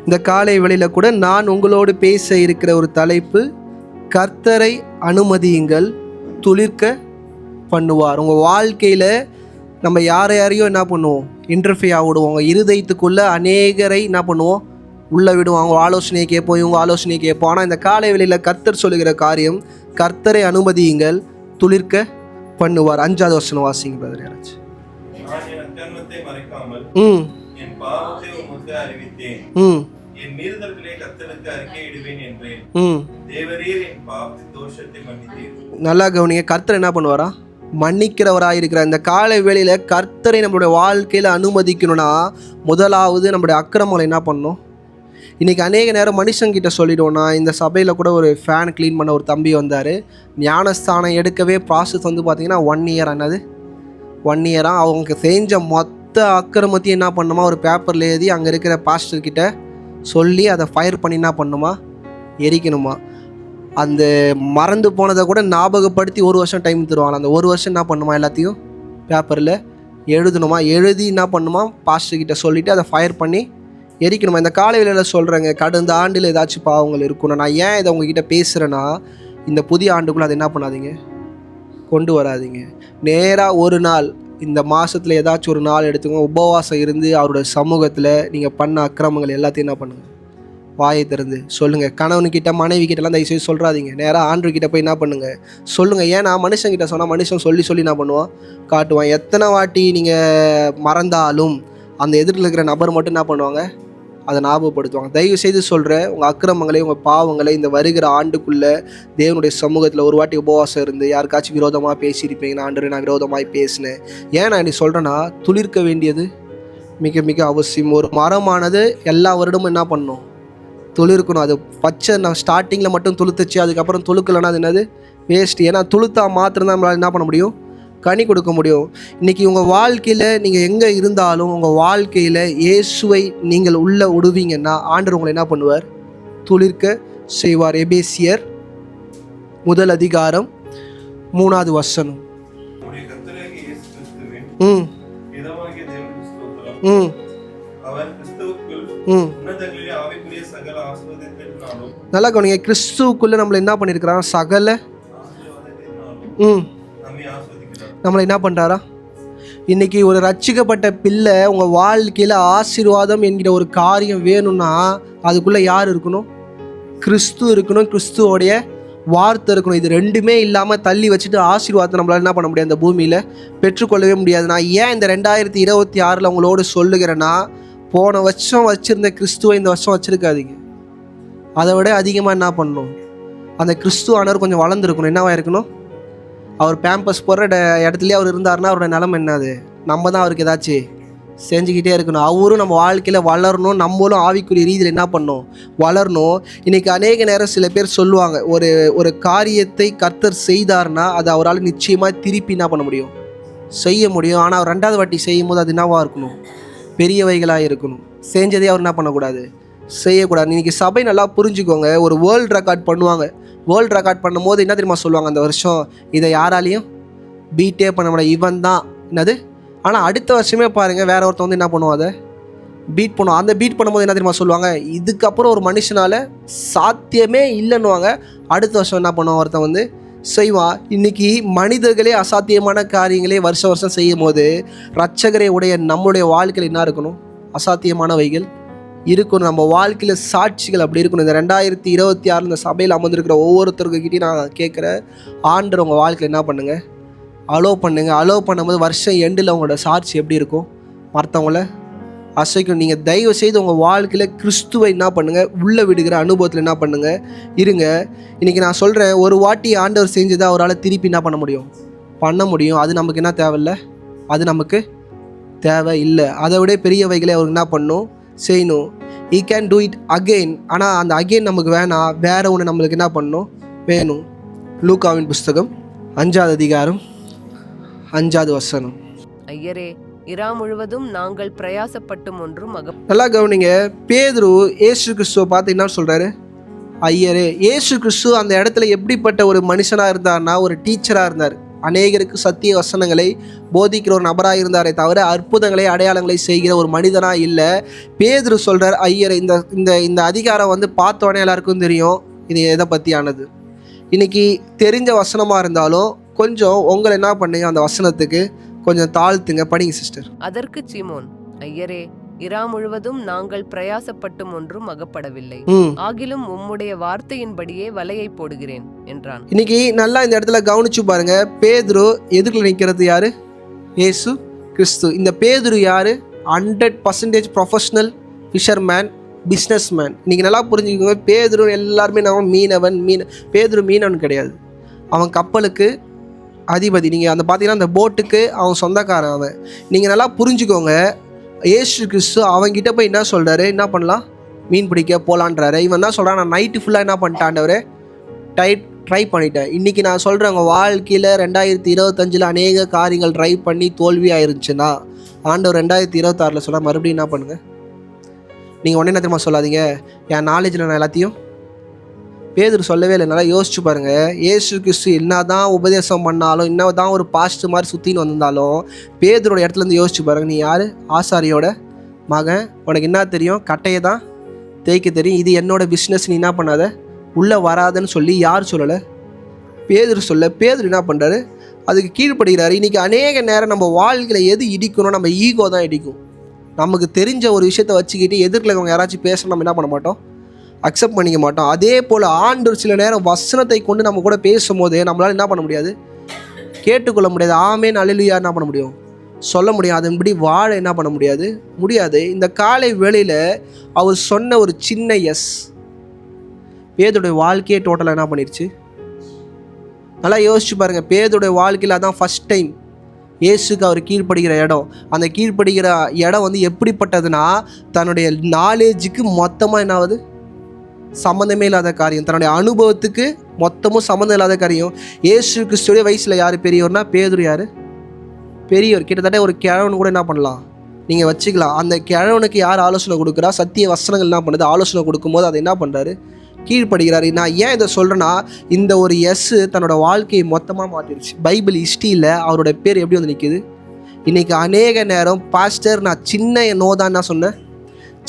இந்த காலை வேளையில் கூட நான் உங்களோடு பேச இருக்கிற ஒரு தலைப்பு, கர்த்தரை அனுமதியுங்கள், துளிர்க்க பண்ணுவார். உங்கள் வாழ்க்கையில் நம்ம யாரையும் என்ன பண்ணுவோம், இன்டர்ஃபியர் விடுவோம். உங்கள் இருதயத்துக்குள்ளே அநேகரை என்ன பண்ணுவோம், உள்ளே விடுவோம். அவங்க ஆலோசனையை கேட்போம், இவங்க ஆலோசனையை கேட்போம். ஆனால் இந்த காலை வேளையில் கர்த்தர் சொல்லுகிற காரியம், கர்த்தரை அனுமதியுங்கள், துளிர்க்க பண்ணுவார். 5வது வசனம் வாசிங்க பிரதர். யாராச்சு நல்லா கவனிங்க. கர்த்தர் என்ன பண்ணுவாரா, மன்னிக்கிறவராக இருக்கிற இந்த காலை வேளையில் கர்த்தரை நம்மளுடைய வாழ்க்கையில் அனுமதிக்கணும்னா முதலாவது நம்மளுடைய அக்கிரமங்களை என்ன பண்ணணும். இன்றைக்கி அநேக நேரம் மனுஷங்கிட்ட சொல்லிவிடுவோம்னா, இந்த சபையில் கூட ஒரு ஃபேன் க்ளீன் பண்ண ஒரு தம்பி வந்தார். ஞானஸ்தானம் எடுக்கவே ப்ராசஸ் வந்து பார்த்திங்கன்னா 1 இயர். என்னது 1 இயராக அவங்க செஞ்ச மொத்த அக்கிரமத்தையும் என்ன பண்ணுமா, ஒரு பேப்பரில் எழுதி அங்கே இருக்கிற பாஸ்டர்கிட்ட சொல்லி அதை ஃபயர் பண்ணி என்ன பண்ணுமா, எரிக்கணுமா. அந்த மறந்து போனதை கூட ஞாபகப்படுத்தி 1 வருஷம் டைம் தருவாங்க. அந்த 1 வருஷம் என்ன பண்ணுமா, எல்லாத்தையும் பேப்பரில் எழுதணுமா. எழுதி என்ன பண்ணுமா, பாஸ்டர்கிட்ட சொல்லிவிட்டு அதை ஃபயர் பண்ணி எரிக்கணுமா. இந்த காலை வேளையில் சொல்கிறேங்க, கடந்த ஆண்டில் ஏதாச்சும் பாவங்கள் இருக்கணும். நான் ஏன் இதை உங்ககிட்ட பேசுகிறேன்னா, இந்த புதிய ஆண்டுக்குள்ளே அதை என்ன பண்ணாதீங்க, கொண்டு வராதிங்க. நேராக ஒரு நாள் இந்த மாதத்தில் ஏதாச்சும் ஒரு நாள் எடுத்துங்க, உபவாசம் இருந்து அவரோட சமூகத்தில் நீங்கள் பண்ண அக்கிரமங்கள் எல்லாத்தையும் என்ன பண்ணுங்கள், வாயை திறந்து சொல்லுங்கள். கணவன்கிட்ட மனைவிக்கிட்டலாம் தயவுசெய்து சொல்கிறாதீங்க. நேராக ஆண்டுகிட்ட போய் என்ன பண்ணுங்கள், சொல்லுங்கள். ஏன்னா மனுஷங்கிட்ட சொன்னால் மனுஷன் சொல்லி என்ன பண்ணுவான், காட்டுவான். எத்தனை வாட்டி நீங்கள் மறந்தாலும் அந்த எதிரில் இருக்கிற நபர் மட்டும் என்ன பண்ணுவாங்க, அதை ஞாபகப்படுத்துவாங்க. தயவு செய்து சொல்கிறேன், உங்கள் அக்கிரமங்களை, உங்கள் பாவங்களை இந்த வருகிற ஆண்டுக்குள்ளே தேவனுடைய சமூகத்தில் ஒரு வாட்டி உபவாசம் இருந்து யாருக்காச்சும் விரோதமாக பேசியிருப்பீங்கன்னா, ஆண்டவரே நான் விரோதமாக பேசினேன். ஏன் நான் நீ சொல்கிறேன்னா, துளிர்க்க வேண்டியது மிக மிக அவசியம். ஒரு மரமானது எல்லா வருடமும் என்ன பண்ணணும், துளிர்க்கணும். அது பச்சை நான் ஸ்டார்டிங்கில் மட்டும் துளுத்துச்சு, அதுக்கப்புறம் துளுக்கலைன்னா அது என்னது, வேஸ்ட். ஏன்னா துளுத்தா மாத்திரம் தான் நம்மளால் என்ன பண்ண முடியும், கனி கொடுக்க முடியும். இன்றைக்கி உங்கள் வாழ்க்கையில் நீங்கள் எங்கே இருந்தாலும் உங்கள் வாழ்க்கையில் இயேசுவை நீங்கள் உள்ளே விடுவீங்கன்னா ஆண்டவர் உங்களை என்ன பண்ணுவார், துளிர்க்க செய்வார். எபேசியர் 1 அதிகாரம் 3வது வசனம். நல்லா கவனிங்க. கிறிஸ்துவுக்குள்ளே நம்மளை என்ன பண்ணியிருக்கிறாங்க, சகல நம்மளை என்ன பண்ணுறாரா. இன்றைக்கி ஒரு ரட்சிக்கப்பட்ட பிள்ளை உங்கள் வாழ்க்கையில் ஆசீர்வாதம் என்கிற ஒரு காரியம் வேணும்னா அதுக்குள்ளே யார் இருக்கணும், கிறிஸ்து இருக்கணும், கிறிஸ்துவோடைய வார்த்தை இருக்கணும். இது ரெண்டுமே இல்லாமல் தள்ளி வச்சுட்டு ஆசீர்வாதத்தை நம்மளால் என்ன பண்ண முடியாது, இந்த பூமியில் பெற்றுக்கொள்ளவே முடியாது. நான் ஏன் இந்த 2026 உங்களோடு சொல்லுகிறேன்னா, போன வருஷம் வச்சுருந்த கிறிஸ்துவை இந்த வருஷம் வச்சுருக்காதீங்க. அதை விட அதிகமாக என்ன பண்ணணும், அந்த கிறிஸ்துவானவர் கொஞ்சம் வளர்ந்துருக்கணும். என்னவா இருக்கணும், அவர் பேம்பஸ் போடுற இடத்துலையே அவர் இருந்தார்னா அவரோட நிலைமை என்னது, நம்ம தான் அவருக்கு ஏதாச்சும் செஞ்சுக்கிட்டே இருக்கணும். அவரும் நம்ம வாழ்க்கையில் வளரணும், நம்மளும் ஆவிக்குரிய ரீதியில் என்ன பண்ணணும், வளரணும். இன்றைக்கி அநேக நேரம் சில பேர் சொல்லுவாங்க, ஒரு காரியத்தை கர்த்தர் செய்தார்னா அது அவரால் நிச்சயமாக திருப்பி என்ன பண்ண முடியும், செய்ய முடியும். ஆனால் அவர் 2வது வாட்டி செய்யும் போது அது என்னவாக இருக்கணும், பெரியவைகளாக இருக்கணும். செஞ்சதே அவர் என்ன பண்ணக்கூடாது, செய்யக்கூடாது. இன்றைக்கி சபை நல்லா புரிஞ்சுக்கோங்க. ஒரு வேர்ல்டு ரெக்கார்ட் பண்ணுவாங்க. வேர்ல்டு ரெக்கார்ட் பண்ணும்போது என்ன தெரியுமா சொல்லுவாங்க, அந்த வருஷம் இதை யாராலையும் பீட்டே பண்ண முடியாது, இவன் தான் என்னது. ஆனால் அடுத்த வருஷமே பாருங்கள், வேற ஒருத்தன் வந்து என்ன பண்ணுவோம், அதை பீட் பண்ணுவோம். அந்த பீட் பண்ணும்போது என்ன தெரியுமா சொல்லுவாங்க, இதுக்கப்புறம் ஒரு மனுஷனால் சாத்தியமே இல்லைன்னுவாங்க. அடுத்த வருஷம் என்ன பண்ணுவான், ஒருத்தன் வந்து செய்வான். இன்றைக்கி மனிதர்களே அசாத்தியமான காரியங்களே வருஷம் செய்யும் போது இரட்சகரை உடைய நம்மளுடைய வாழ்க்கையில் என்ன இருக்கணும், அசாத்தியமானவைகள் இருக்கணும். நம்ம வாழ்க்கையில் சாட்சிகள் அப்படி இருக்கணும். இந்த 2026 இந்த சபையில் அமர்ந்திருக்கிற ஒவ்வொருத்தருக்கிட்டையும் நான் கேட்குறேன், ஆண்டவர் உங்கள் வாழ்க்கையில் என்ன பண்ணுங்கள், அலோவ் பண்ணுங்கள். அலோவ் பண்ணும்போது வருஷம் எண்டில் உங்களோட சாட்சி எப்படி இருக்கும், மற்றவங்கள அசைக்கும். நீங்கள் தயவு செய்து உங்கள் வாழ்க்கையில் கிறிஸ்துவை என்ன பண்ணுங்கள், உள்ளே விடுகிற அனுபவத்தில் என்ன பண்ணுங்கள், இருங்க. இன்றைக்கி நான் சொல்கிறேன், ஒரு வாட்டி ஆண்டவர் செஞ்சதை அவரால் திருப்பி என்ன பண்ண முடியும். அது நமக்கு என்ன தேவையில்லை, அது நமக்கு தேவை இல்லை. அதை விட பெரியவைகளை அவருக்கு என்ன பண்ணணும், செய்யணும். He can do it again. ஆனால் அந்த அகெயின் நமக்கு வேணாம், வேற ஒன்று நம்மளுக்கு என்ன பண்ணணும், வேணும். லூக்காவின் புஸ்தகம் 5வது அதிகாரம் 5வது வசனம். ஐயரே, இரா முழுவதும் நாங்கள் பிரயாசப்பட்டும் ஒன்றும் நல்லா கவனிங்க. பேதுரு இயேசு கிறிஸ்துவை பார்த்து என்ன சொல்கிறாரு, ஐயரே. இயேசு கிறிஸ்து அந்த இடத்துல எப்படிப்பட்ட ஒரு மனுஷனாக இருந்தார்னா, ஒரு டீச்சராக இருந்தார். அநேகருக்கு சத்திய வசனங்களை போதிக்கிற ஒரு நபராக இருந்தாரே தவிர அற்புதங்களை அடையாளங்களை செய்கிற ஒரு மனிதனாக இல்லை. பேதுரு சொல்கிறார், ஐயர் இந்த இந்த இந்த அதிகாரம் வந்து பார்த்தோன்னே எல்லாருக்கும் தெரியும் இது எதை பற்றியானது. இன்றைக்கி தெரிஞ்ச வசனமாக இருந்தாலும் கொஞ்சம் உங்களை என்ன பண்ணுங்க, அந்த வசனத்துக்கு கொஞ்சம் தாழ்த்துங்க. படிங்க சிஸ்டர். அதற்கு சீமோன், ஐயரே, இரா முழுவதும் நாங்கள் பிரயாசப்பட்டும் ஒன்றும் அகப்படவில்லை. ஆகிலும் உம்முடைய வார்த்தையின்படியே வலையை போடுகிறேன் என்றான். இன்னைக்கு நல்லா இந்த இடத்துல கவனிச்சு பாருங்க. பேதுரு எதிர்ல நிற்கிறது யாரு? இயேசு கிறிஸ்து. இந்த பேதுரு யாரு? 100% ப்ரொஃபஷனல் ஃபிஷர்மேன், பிஸ்னஸ் மேன். இன்னைக்கு நல்லா புரிஞ்சுக்கோங்க. பேதுரு எல்லாருமே நம்ம மீனவன். பேதுரு மீனவன் கிடையாது. அவன் கப்பலுக்கு அதிபதி. நீங்கள் அந்த பார்த்தீங்கன்னா அந்த போட்டுக்கு அவன் சொந்தக்காரன் அவன். நீங்கள் நல்லா புரிஞ்சுக்கோங்க. இயேசு கிறிஸ்து அவங்கிட்ட போய் என்ன சொல்கிறாரு, என்ன பண்ணலாம், மீன் பிடிக்க போகலான்றாரு. இவன் என்ன சொல்கிறான், நான் நைட்டு ஃபுல்லாக என்ன பண்ணிட்டாண்டவரே ட்ரை பண்ணிட்டேன். இன்றைக்கி நான் சொல்கிறேன், உங்கள் வாழ்க்கையில் 2025 அநேக காரியங்கள் ட்ரை பண்ணி தோல்வியாக இருந்துச்சுன்னா ஆண்டவர் 2026 சொல்ல மறுபடியும் என்ன பண்ணுங்கள். நீங்கள் உடனே என்ன தெரியுமா சொல்லாதீங்க, என் நாலேஜில் நான் எல்லாத்தையும். பேதுரு சொல்லவே இல்லை. நல்லா யோசிச்சு பாருங்கள். இயேசு கிறிஸ்து என்ன தான் உபதேசம் பண்ணாலும், என்ன தான் ஒரு பாஸ்ட் மாதிரி சுற்றின்னு வந்திருந்தாலும், பேதுரோட இடத்துலேருந்து யோசிச்சு பாருங்கள். நீ யார்? ஆசாரியோட மகன். உனக்கு என்ன தெரியும்? கட்டையை தான் தேய்க்க தெரியும். இது என்னோட பிஸ்னஸ், நீ என்ன பண்ணாத, உள்ளே வராதுன்னு சொல்லி யார் சொல்லலை? பேதுரு சொல்ல. பேதுரு என்ன பண்ணுறாரு, அதுக்கு கீழ்ப்படுகிறாரு. இன்றைக்கி அநேக நேரம் நம்ம வாழ்க்கையில் எது இடிக்கணும், நம்ம ஈகோ தான் இடிக்கும். நமக்கு தெரிஞ்ச ஒரு விஷயத்தை வச்சுக்கிட்டு எதிர்க்கிறவங்க யாராச்சும் பேச நம்ம என்ன பண்ண மாட்டோம், அக்செப்ட் பண்ணிக்க மாட்டோம். அதே போல் ஆண்டவர் சில நேரம் வசனத்தை கொண்டு நம்ம கூட பேசும்போது நம்மளால் என்ன பண்ண முடியாது, கேட்டுக்கொள்ள முடியாது. ஆமேன் அல்லேலூயா என்ன பண்ண முடியும், சொல்ல முடியும். அதன்படி வாழ என்ன பண்ண முடியாது. இந்த காலை வேளையில் அவர் சொன்ன ஒரு சின்ன எஸ் பேதுடைய வாழ்க்கையை டோட்டலாக என்ன பண்ணிருச்சு. நல்லா யோசிச்சு பாருங்கள். பேதுடைய வாழ்க்கையில் அதான் ஃபஸ்ட் டைம் இயேசுக்கு அவர் கீழ்ப்படுகிற இடம். அந்த கீழ்ப்படுகிற இடம் வந்து எப்படிப்பட்டதுன்னா, தன்னுடைய நாலேஜுக்கு மொத்தமாக என்னாவது சம்மந்தமே இல்லாத காரியம், தன்னுடைய அனுபவத்துக்கு மொத்தமும் சம்மந்தம் இல்லாத காரியம். இயேசு கிறிஸ்துடைய வயசில் யார் பெரியவர்னா பேதுரு யார்? பெரியவர். கிட்டத்தட்ட ஒரு கிழவனு கூட என்ன பண்ணலாம், நீங்கள் வச்சுக்கலாம். அந்த கிழவனுக்கு யார் ஆலோசனை கொடுக்குறா? சத்திய வசனங்கள் என்ன பண்ணுது, ஆலோசனை கொடுக்கும்போது அதை என்ன பண்ணுறாரு, கீழ்ப்படுகிறாரு. நான் ஏன் இதை சொல்கிறேன்னா, இந்த ஒரு தன்னோட வாழ்க்கையை மொத்தமாக மாற்றிடுச்சு. பைபிள் ஹிஸ்ட்ரியில் அவரோட பேர் எப்படி வந்து நிற்கிது. இன்றைக்கி அநேக நேரம் பாஸ்டர் நான் சின்ன நோ தான் நான் சொன்னேன்,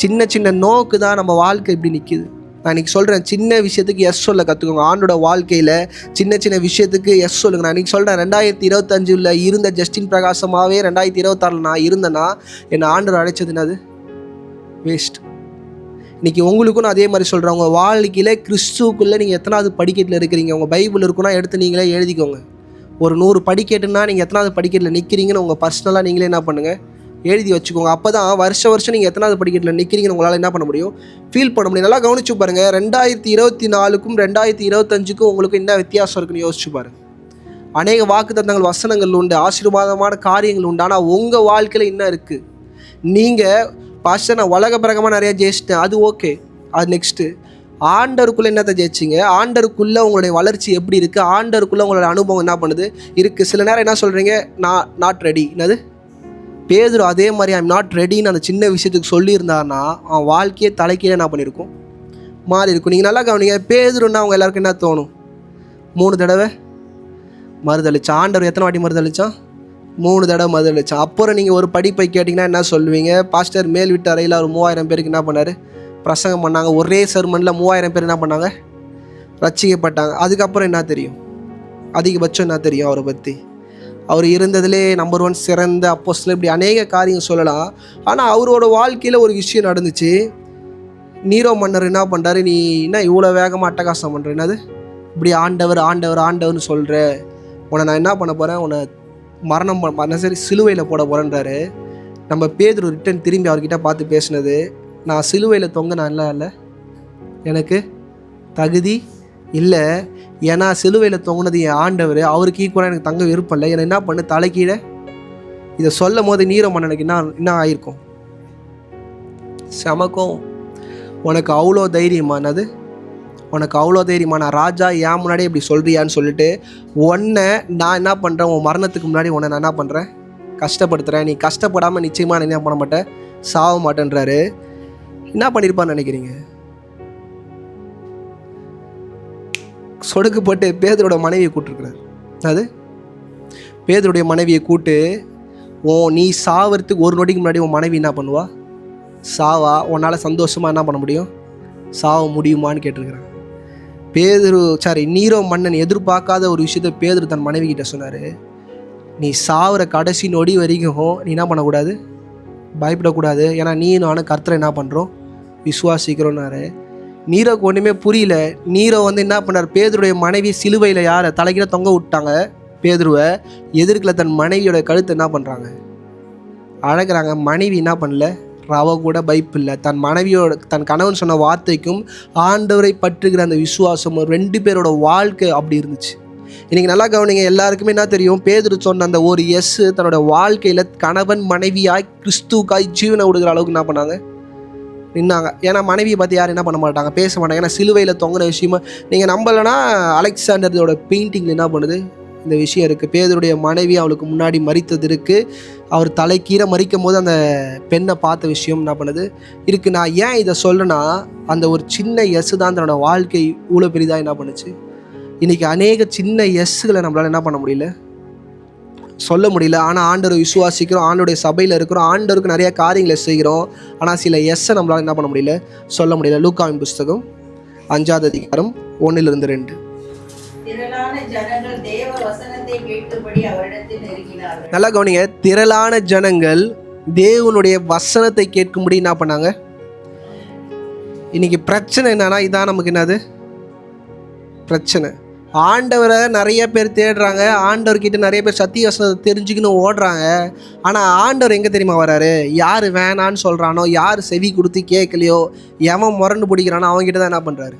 சின்ன நோக்கு தான் நம்ம வாழ்க்கை இப்படி நிற்கிது. நான் இன்றைக்கி சொல்கிறேன், சின்ன விஷயத்துக்கு எஸ் சொல்ல கற்றுக்கோங்க. ஆண்டோட வாழ்க்கையில் சின்ன விஷயத்துக்கு எஸ் சொல்லுங்க. நான் இன்றைக்கி சொல்கிறேன், 2025 இருந்த ஜஸ்டின் பிரகாசமாகவே 2026 நான் இருந்தேன்னா என்னை ஆண்டவர் அழைச்சது என்னது, வேஸ்ட். இன்றைக்கி உங்களுக்கும் நான் அதே மாதிரி சொல்கிறேன். உங்கள் வாழ்க்கையில் கிறிஸ்துவுக்குள்ளே நீங்கள் எத்தனாவது படிக்கட்டில் இருக்கிறீங்க, உங்கள் பைபிள் இருக்குன்னா எடுத்து நீங்களே எழுதிக்கோங்க. ஒரு 100 படிக்கட்டுன்னா நீங்கள் எத்தனாவது படிக்கட்டில் நிற்கிறீங்கன்னு உங்கள் பர்சனலாக நீங்களே என்ன பண்ணுங்கள், எழுதி வச்சுக்கோங்க. அப்போ தான் வருஷம் நீங்கள் எத்தனாவது படிக்கட்டில் நிற்கிறீங்கன்னு உங்களால் என்ன பண்ண முடியும், ஃபீல் பண்ண முடியும். நல்லா கவனிச்சு பாருங்கள். 2024க்கும் 2025க்கும் உங்களுக்கு என்ன வித்தியாசம் இருக்குன்னு யோசிச்சு பாருங்கள். அநேக வாக்குத்தத்தங்கள் வசனங்கள் உண்டு, ஆசீர்வாதமான காரியங்கள் உண்டு. ஆனால் உங்கள் வாழ்க்கையில் என்ன இருக்குது? நீங்கள் பாஸ்டர் நான் உலக பிரகமாக நிறையா ஜெயிச்சிட்டேன், அது ஓகே. அது நெக்ஸ்ட்டு ஆண்டருக்குள்ளே என்னத்தை ஜெயிச்சிங்க, ஆண்டருக்குள்ளே உங்களுடைய வளர்ச்சி எப்படி இருக்குது, ஆண்டருக்குள்ளே உங்களோட அனுபவம் என்ன பண்ணுது இருக்குது. சில நேரம் என்ன சொல்கிறீங்க, நாட் ரெடி. என்னது பேதுரு அதே மாதிரி ஐம் நாட் ரெடின்னு அந்த சின்ன விஷயத்துக்கு சொல்லியிருந்தாருன்னா அவன் வாழ்க்கையை தலைக்கீழே என்ன பண்ணியிருக்கும், மாறி இருக்கும். நீங்கள் நல்லா கவனிங்க. பேதுருன்னா அவங்க எல்லாருக்கும் என்ன தோணும், 3 தடவை மறுதளிச்சான். ஆண்டவர் எத்தனை வாட்டி மறுதளிச்சான்? 3 தடவை மறுதளிச்சான். அப்புறம் நீங்கள் ஒரு படிப்பை கேட்டிங்கன்னா என்ன சொல்லுவீங்க, பாஸ்டர் மேல் வீட்டு அறையில் ஒரு 3000 பேருக்கு என்ன பண்ணார், பிரசங்கம் பண்ணாங்க. ஒரே சர்மனில் 3000 பேர் என்ன பண்ணாங்க, ரட்சிக்கப்பட்டாங்க. அதுக்கப்புறம் என்ன தெரியும், அதிகபட்சம் என்ன தெரியும் அவரை பற்றி? அவர் இருந்ததிலே நம்பர் 1 சிறந்த அப்போஸ்தலர். இப்படி அநேக காரியம் சொல்லலாம். ஆனால் அவரோட வாழ்க்கையில் ஒரு விஷயம் நடந்துச்சு. நீரோ மன்னர் என்ன பண்ணுறாரு, நீ என்ன இவ்வளோ வேகமாக அட்டகாசம் பண்ணுற, என்னது இப்படி ஆண்டவர்னு சொல்கிற, உன்னை நான் என்ன பண்ண போகிறேன், உன்னை மரணம் சரி சிலுவையில் போட போகிறேன்றாரு. நம்ம பேதுரு ரிட்டன் திரும்பி அவர்கிட்ட பார்த்து பேசினது, நான் சிலுவையில் தொங்க நான் இல்லை, எனக்கு தகுதி இல்லை. ஏன்னா சிலுவையில் தொங்கினது என் ஆண்டவர், அவருக்கு ஈக்குவலாக எனக்கு தங்க விருப்பம் இல்லை. என்னை என்ன பண்ணு, தலைக்கீழே. இதை சொல்லும் போது நீரோ மன்னனுக்கு என்ன ஆயிருக்கும், சமக்கும். உனக்கு அவ்வளோ தைரியமா, என்னது உனக்கு அவ்வளோ தைரியமா, நான் ராஜா ஏன் முன்னாடி இப்படி சொல்கிறியான்னு சொல்லிட்டு உன்னை நான் என்ன பண்ணுறேன், உன் மரணத்துக்கு முன்னாடி உன்னை நான் என்ன பண்ணுறேன், கஷ்டப்படுத்துகிறேன். நீ கஷ்டப்படாமல் நிச்சயமாக நான் என்ன பண்ண மாட்டேன், சாக மாட்டேன்றாரு. என்ன பண்ணியிருப்பான்னு நினைக்கிறீங்க? சொடுக்கு போட்டு பேதுரோட மனைவியை கூப்பிட்டுருக்குறாரு. அது பேதுருடைய மனைவியை கூட்டு, நீ சாவறதுக்கு ஒரு நொடிக்கு முன்னாடி உன் மனைவி என்ன பண்ணுவா? சாவா? உன்னால் சந்தோஷமாக என்ன பண்ண முடியும்? சாவ முடியுமான்னு கேட்டிருக்கிறாங்க. நீரோ மன்னன் எதிர்பார்க்காத ஒரு விஷயத்த பேதுரு தன் மனைவி கிட்ட சொன்னார். நீ சாவுற கடைசி நொடி வரைக்கும் நீ என்ன பண்ணக்கூடாது? பயப்படக்கூடாது. ஏன்னா நீ நானும் கர்த்தரை என்ன பண்ணுறோம்? விசுவாசிக்கிறோன்னாரு. நீரோக்கு ஒன்றுமே புரியல. நீரோ என்ன பண்ணார்? பேதுருடைய மனைவி சிலுவையில் யாரை தலைக்கிற தொங்க விட்டாங்க? பேதுருவை. எதிர்க்கல தன் மனைவியோட கழுத்தை என்ன பண்ணுறாங்க? அழகிறாங்க. மனைவி என்ன பண்ணல? ரவ கூட பயப்பில்லை. தன் மனைவியோட தன் கணவன் சொன்ன வார்த்தைக்கும் ஆண்டவரை பற்றுகிற அந்த விசுவாசமும் 2 பேரோட வாழ்க்கை அப்படி இருந்துச்சு. இன்றைக்கி நல்லா கவனிங்க. எல்லாருக்குமே என்ன தெரியும்? பேதுரு சொன்ன அந்த ஒரு எஸ் தன்னோட வாழ்க்கையில் கணவன் மனைவியாய் கிறிஸ்துக்காய் ஜீவனை விடுகிற அளவுக்கு என்ன பண்ணாங்க? நின்னாங்க. ஏன்னா மனைவியை பற்றி யாரும் என்ன பண்ண மாட்டாங்க? பேச மாட்டாங்க. ஏன்னா சிலுவையில் தொங்கின விஷயமா நீங்கள் நம்பலைன்னா அலெக்சாண்டரோட பெயிண்டிங்கில் என்ன பண்ணுது? இந்த விஷயம் இருக்குது. பேதுருடைய மனைவி அவளுக்கு முன்னாடி மரித்தது இருக்குது. அவர் தலைக்கீரை மறிக்கும் போது அந்த பெண்ணை பார்த்த விஷயம் என்ன பண்ணுது இருக்குது. நான் ஏன் இதை சொல்கிறேன்னா, அந்த ஒரு சின்ன எஸ் தான் தன்னோட வாழ்க்கை இவ்வளோ பெரிதாக என்ன பண்ணுச்சு. இன்றைக்கி அநேக சின்ன எஸ்களை நம்மளால் என்ன பண்ண முடியல? சொல்ல முடியல. ஆனால் ஆண்டவரை விசுவாசிக்கிறோம், ஆண்டோடைய சபையில் இருக்கிறோம், ஆண்டவருக்கு நிறைய காரியங்களை செய்கிறோம். ஆனால் சில எஸ்ஸை நம்மளால் என்ன பண்ண முடியல? சொல்ல முடியல. லூக்காவின் புஸ்தகம் 5ஆம் அதிகாரம் 1-2. நல்லா கவனிங்க. திரளான ஜனங்கள் தேவனுடைய வசனத்தை கேட்கும்படி என்ன பண்ணாங்க? இன்னைக்கு பிரச்சனை என்னன்னா, இதான் நமக்கு என்னது பிரச்சனை. ஆண்டவரை நிறைய பேர் தேடுறாங்க, ஆண்டவர்கிட்ட நிறைய பேர் சத்திய வசனத்தை தெரிஞ்சுக்கின்னு ஓடுறாங்க. ஆனால் ஆண்டவர் எங்கே தெரியுமா வராரு? யார் வேணான்னு சொல்கிறானோ, யார் செவி கொடுத்து கேட்கலையோ, எவன் முரண்டு பிடிக்கிறானோ அவங்ககிட்ட தான் என்ன பண்ணுறாரு?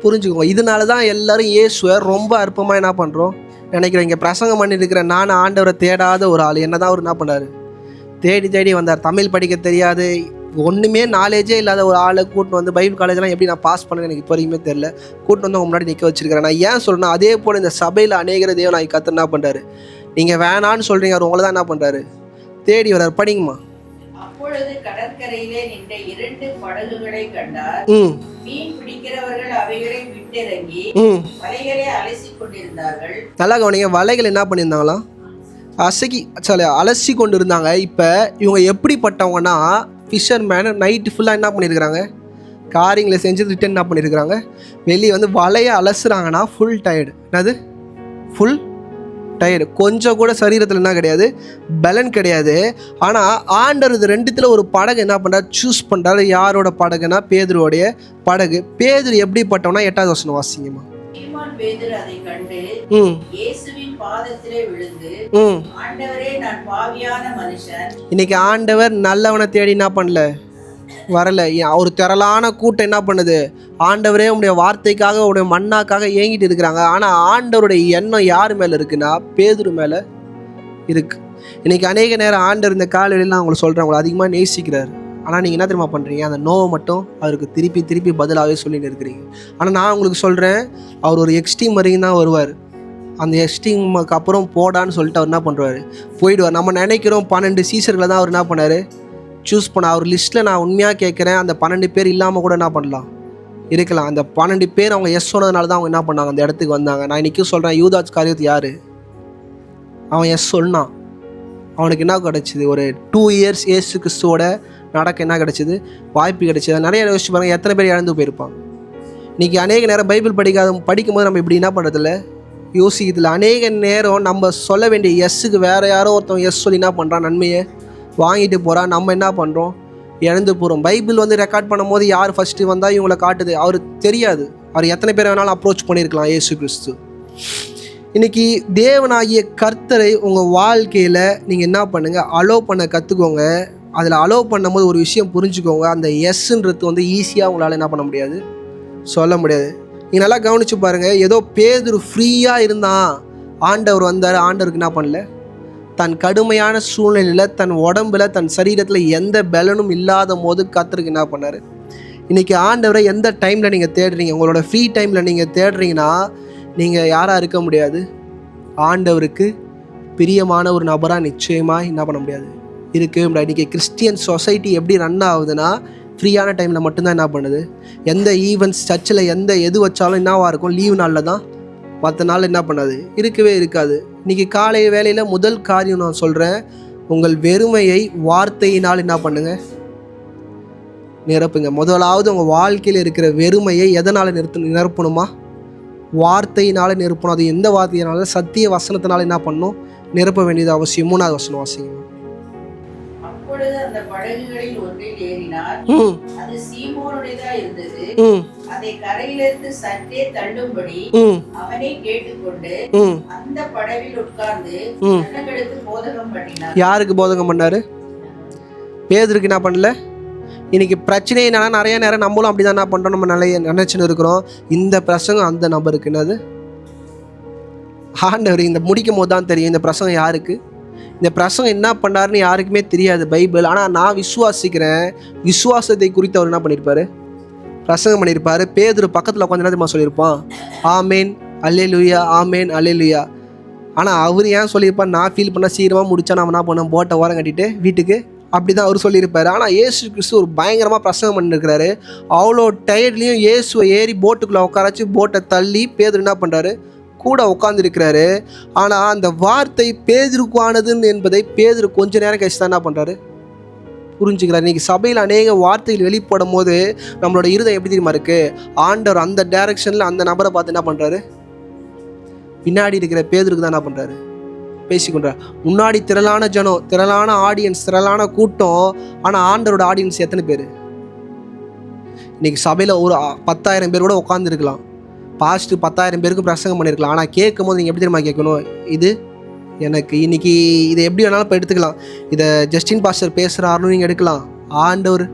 புரிஞ்சுக்கோங்க. இதனால தான் எல்லோரும் இயேசுவை ரொம்ப அற்பமாக என்ன பண்ணுறோம் நினைக்கிறோம். இங்கே பிரசங்கம் பண்ணிட்டு இருக்கிற நான் ஆண்டவரை தேடாத ஒரு ஆள் என்ன தான் அவர் என்ன பண்ணார்? தேடி தேடி வந்தார். தமிழ் படிக்க தெரியாது, ஒன்றுமே நாலேஜே இல்லாத ஒரு ஆளை கூட்டின்னு வந்து பைபிள் காலேஜெலாம் எப்படி நான் பாஸ் பண்ணேன்னு எனக்கு இப்போ வரைக்குமே தெரில. கூட்டின்னு வந்து அவங்க முன்னாடி நிற்க வச்சிருக்கிறேன். நான் ஏன் சொல்கிறேன்னா, அதே போல் இந்த சபையில் அநேகர தேவன் கர்த்தர் என்ன பண்ணுறாரு? நீங்கள் வேணான்னு சொல்கிறீங்க, அவர் உங்களை தான் என்ன பண்ணுறாரு? தேடி வர்றாரு. படிங்கம்மா. அப்பொழுது கடற்கரையிலே நின்ற 2 படகுகளை கண்டார். மீன் பிடிக்கிறவர்கள் அவைகளை விட்டிறங்கி வலைகளை அலசிக் கொண்டிருந்தார்கள். நல்லா கவனிங்க. வலைகள் என்ன பண்ணியிருந்தாங்களாம்? அலசி கொண்டு இருந்தாங்க. இப்போ இவங்க எப்படிப்பட்டவங்கன்னா, ஃபிஷர்மேன் நைட்டு ஃபுல்லாக என்ன பண்ணியிருக்கிறாங்க? காரியங்களை செஞ்சு ரிட்டர்ன் என்ன பண்ணியிருக்கிறாங்க? வெளியே வந்து வலையை அலசுறாங்கன்னா ஃபுல் டயர்டு. என்னது ஃபுல் டயர்டு? கொஞ்சம் கூட சரீரத்தில் என்ன கிடையாது? பலன் கிடையாது. ஆனால் ஆண்டவர் இது 2த்தில் ஒரு படகு என்ன பண்ணுறாரு? சூஸ் பண்ணுறாரு. யாரோட படகுனா? பேதுருவோடைய படகு. பேதுரு எப்படிப்பட்டவனா? 8ஆவது வசனம் வாசிங்கம்மா. பேதுரு அதை கண்டு இயேசுவின் பாதத்திலே விழுந்து, ஆண்டவரே, நான் பாவியான மனுஷன். இன்னைக்கு ஆண்டவர் நல்லவனை தேடி என்ன பண்ணல? வரல. ஒரு திரளான கூட்டம் என்ன பண்ணுது? ஆண்டவரே உடைய வார்த்தைக்காக, உடைய மண்ணாக்காக ஏங்கிட்டு இருக்கிறாங்க. ஆனால் ஆண்டவருடைய எண்ணம் யார் மேலே இருக்குன்னா? பேதுரு மேலே இருக்குது. இன்றைக்கி அநேக நேரம் ஆண்டவர் இந்த காலையிலாம் அவங்களை சொல்கிறேன், அவங்களை அதிகமாக நேசிக்கிறார். ஆனால் நீங்கள் என்ன தெரியுமா பண்ணுறீங்க? அந்த நோவை மட்டும் அவருக்கு திருப்பி திருப்பி பதிலாகவே சொல்லிட்டு இருக்கிறீங்க. ஆனால் நான் உங்களுக்கு சொல்கிறேன், அவர் ஒரு எக்ஸ்ட்ரீம் வரைக்கும் தான் வருவார். அந்த எக்ஸ்ட்ரீமுக்கு அப்புறம் போடான்னு சொல்லிட்டு அவர் என்ன பண்ணுவார்? போயிடுவார். நம்ம நினைக்கிறோம் 12 சீசர்களை தான் அவர் என்ன பண்ணார்? சூஸ் பண்ண. அவர் லிஸ்ட்டில் நான் உண்மையாக கேட்குறேன், அந்த 12 பேர் இல்லாமல் கூட என்ன பண்ணலாம்? இருக்கலாம். அந்த 12 பேர் அவங்க எஸ் சொன்னதுனால தான் அவங்க என்ன பண்ணாங்க? அந்த இடத்துக்கு வந்தாங்க. நான் இன்றைக்கும் சொல்கிறேன், யூதாஸ் காரியத்து யார்? அவன் எஸ் சொன்னான். அவனுக்கு என்ன கிடச்சிது? ஒரு 2 இயர்ஸ் ஏசு கிறிஸ்துவோட நடக்க என்ன கிடச்சிது? வாய்ப்பு கிடச்சிது. நிறைய யோசிச்சு பாருங்கள், எத்தனை பேர் இழந்து போயிருப்பான். இன்றைக்கி அநேக நேரம் பைபிள் படிக்கும்போது நம்ம இப்படி என்ன பண்ணுறதில்ல? யோசிக்கிறதில்ல. அநேக நேரம் நம்ம சொல்ல வேண்டிய எஸ்ஸுக்கு வேறு யாரோ ஒருத்தவங்க எஸ் சொல்லி என்ன பண்ணுறான்? நன்மையை வாங்கிட்டு போகிறான். நம்ம என்ன பண்ணுறோம்? இழந்து போகிறோம். பைபிள் வந்து ரெக்கார்ட் பண்ணும் போது யார் ஃபஸ்ட்டு வந்தால் இவங்களை காட்டுது? அவருக்கு தெரியாது. அவர் எத்தனை பேர் வேணாலும் அப்ரோச் பண்ணியிருக்கலாம் இயேசு கிறிஸ்து. இன்றைக்கி தேவனாகிய கர்த்தரை உங்கள் வாழ்க்கையில் நீங்கள் என்ன பண்ணுங்கள்? அலோவ் பண்ண கற்றுக்கோங்க. அதில் அலோவ் பண்ணும்போது ஒரு விஷயம் புரிஞ்சுக்கோங்க, அந்த எஸ்ன்றது வந்து ஈஸியாக உங்களால் என்ன பண்ண முடியாது? சொல்ல முடியாது. நீங்கள் நல்லா கவனித்து பாருங்கள். ஏதோ பேதுரு ஃப்ரீயாக இருந்தான், ஆண்டவர் வந்தார். ஆண்டவருக்கு என்ன பண்ணல? தன் கடுமையான சூழ்நிலையில், தன் உடம்பில், தன் சரீரத்தில் எந்த பலனும் இல்லாத போது கர்த்தருக்கு என்ன பண்ணார்? இன்றைக்கி ஆண்டவரை எந்த டைமில் நீங்கள் தேடுறீங்க? உங்களோட ஃப்ரீ டைமில் நீங்கள் தேடுறீங்கன்னா நீங்கள் யாராக இருக்க முடியாது? ஆண்டவருக்கு பிரியமான ஒரு நபராக நிச்சயமாக என்ன பண்ண முடியாது? இருக்கவே முடியாது. இன்றைக்கி கிறிஸ்டியன் சொசைட்டி எப்படி ரன் ஆகுதுன்னா, ஃப்ரீயான டைமில் மட்டும்தான் என்ன பண்ணுது? எந்த ஈவெண்ட்ஸ் சர்ச்சில் எது வச்சாலும் என்னவாக இருக்கும்? லீவ் நாளில் தான் மற்ற நாள் என்ன பண்ணாது, இருக்கவே இருக்காது. இன்றைக்கி காலை வேளையில் முதல் காரியம் நான் சொல்கிறேன், உங்கள் வெறுமையை வார்த்தையினால் என்ன பண்ணுங்க, நிரப்புங்க. முதலாவது உங்கள் வாழ்க்கையில் இருக்கிற வெறுமையை எதனால் நிரப்பணுமா? வார்த்தையினால் நிரப்பணும். அது எந்த வார்த்தையினால? சத்திய வசனத்தினால என்ன பண்ணணும், நிரப்ப வேண்டியது அவசியம். 3வது வசனம் வாசிங்க. அப்பொழுது அந்த படகுகளில் ஒன்றில் ஏறினார். அது சீமோனுடையதா இருந்தது. அதை கரையிலிருந்து சற்றே தள்ளும்படி அவனை கேட்டுக்கொண்டு அந்த படவில் உட்கார்ந்து ஜனங்களுக்கு போதகம் பண்ணினார். யாருக்கு போதகம் பண்ணாரு? பேதுருக்கு. என்ன பண்ணல? இன்னைக்கு பிரச்சனை என்னன்னா, நிறைய நேரம் நம்மளும் அப்படிதான் என்ன பண்றோம், நம்ம நினைச்சுன்னு இருக்கிறோம். இந்த பிரசங்கம் அந்த நபருக்கு என்னது, ஆண்டவர் இந்த முடிக்கும் போது தான் தெரியும் இந்த பிரசங்கம் யாருக்கு, இந்த பிரசங்கம் என்ன பண்ணாருன்னு யாருக்குமே தெரியாது பைபிள். ஆனால் நான் விசுவாசிக்கிறேன், விசுவாசத்தை குறித்து அவர் என்ன பண்ணியிருப்பாரு, பிரசங்கம் பண்ணியிருப்பாரு. பேதுரு பக்கத்தில் உட்காந்து என்ன தெரியுமா சொல்லியிருப்பான், ஆமேன் அல்லேலூயா, ஆமேன் அல்லேலூயா. ஆனால் அவர் ஏன் சொல்லியிருப்பார், நான் ஃபீல் பண்ண சீக்கிரமாக முடிச்சா நான் என்ன பண்ணேன், போட்டை ஓரம் கட்டிட்டு வீட்டுக்கு, அப்படி தான் அவர் சொல்லியிருப்பார். ஆனால் இயேசு கிறிஸ்து ஒரு பயங்கரமாக பிரசங்கம் பண்ணியிருக்கிறாரு. அவ்வளோ டயர்ட்லேயும் இயேசுவை ஏறி போட்டுக்குள்ளே உட்காராச்சு, போட்டை தள்ளி பேதுரு என்ன பண்ணுறாரு, கூட உட்காந்துருக்கிறாரு. ஆனால் அந்த வார்த்தை பேதுருக்கானதுன்னு என்பதை பேதுரு கொஞ்ச நேரம் கழிச்சு தான் என்ன பண்ணுறாரு, புரிஞ்சுக்கிறார். இன்றைக்கி சபையில் அநேக வார்த்தைகள் வெளிப்படும் போது நம்மளோட இருதயம் எப்படி தெரியுமா இருக்குது, ஆண்டவர் அந்த டைரக்ஷனில் அந்த நபரை பார்த்து என்ன பண்ணுறாரு, பின்னாடி இருக்கிற பேதுருக்கு தான் என்ன பண்ணுறாரு, பேசிக்கொண்டார். முன்னாடி திரளான ஜனம், திரளான ஆடியன்ஸ், திரளான கூட்டம். ஆனால் ஆண்டவரோட ஆடியன்ஸ் எத்தனை பேர்? இன்னைக்கு சபையில் ஒரு 10,000 பேர் கூட உட்காந்துருக்கலாம், பாஸ்ட் 10,000 பேருக்கு பிரசங்கம் பண்ணியிருக்கலாம். ஆனால் கேட்கும் போது நீங்கள் எப்படி தெரியுமா கேட்கணும், இது எனக்கு இன்னைக்கு இதை எப்படி வேணாலும் இப்போ எடுத்துக்கலாம். இதை ஜஸ்டின் பாஸ்டர் பேசுகிறாருன்னு நீங்கள் எடுக்கலாம், ஆண்டவர்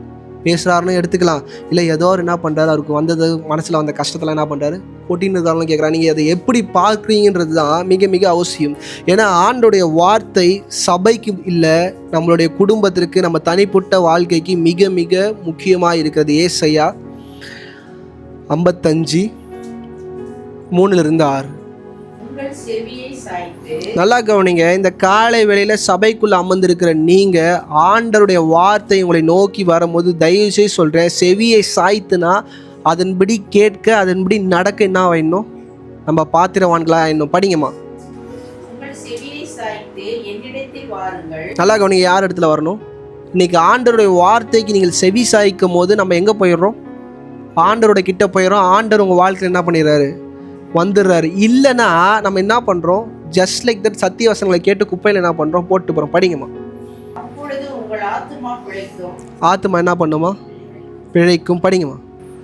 பேசுகிறாருன்னு எடுத்துக்கலாம். இல்லை ஏதோ ஒரு என்ன பண்ணுறாரு, அவருக்கு வந்தது மனசில் வந்த கஷ்டத்தெல்லாம் என்ன பண்ணுறாரு கொட்டின்னு இருக்காருன்னு கேட்குறாரு. நீங்கள் அதை எப்படி பார்க்குறீங்கன்றது தான் மிக மிக அவசியம். ஏன்னா ஆண்டோடைய வார்த்தை சபைக்கு இல்லை, நம்மளுடைய குடும்பத்திற்கு, நம்ம தனிப்பட்ட வாழ்க்கைக்கு மிக மிக முக்கியமாக இருக்கிறது. ஏசாயா 55:3-6 நல்லா கவனிங்க. இந்த காலை வேளையில் சபைக்குள்ளே அமர்ந்திருக்கிற நீங்கள் ஆண்டருடைய வார்த்தை உங்களை நோக்கி வரும்போது தயவு செய்து சொல்கிறேன், செவியை சாய்த்துனா அதன்படி கேட்க, அதன்படி நடக்க என்ன ஆயிடணும், நம்ம பாத்திரவான்களா ஆயிடணும். படிங்கம்மா. நல்லா கவனிங்க, யார் இடத்துல வரணும்? இன்னைக்கு ஆண்டருடைய வார்த்தைக்கு நீங்கள் செவி சாய்க்கும் போது நம்ம எங்கே போயிடுறோம், ஆண்டரோட கிட்ட போயிடுறோம். ஆண்டர் உங்கள் வாழ்க்கையில் என்ன பண்ணிடுறாரு, வந்துடுறாரு. இல்லைன்னா நம்ம என்ன பண்ணுறோம், ஜஸ்ட் லைக் தட் சத்திய வசனங்களை கேட்டு குப்பையில் என்ன பண்ணுறோம், போட்டு போகிறோம். படிங்கம்மா. ஆத்துமா என்ன பண்ணுமா, பிழைக்கும். படிங்கம்மா.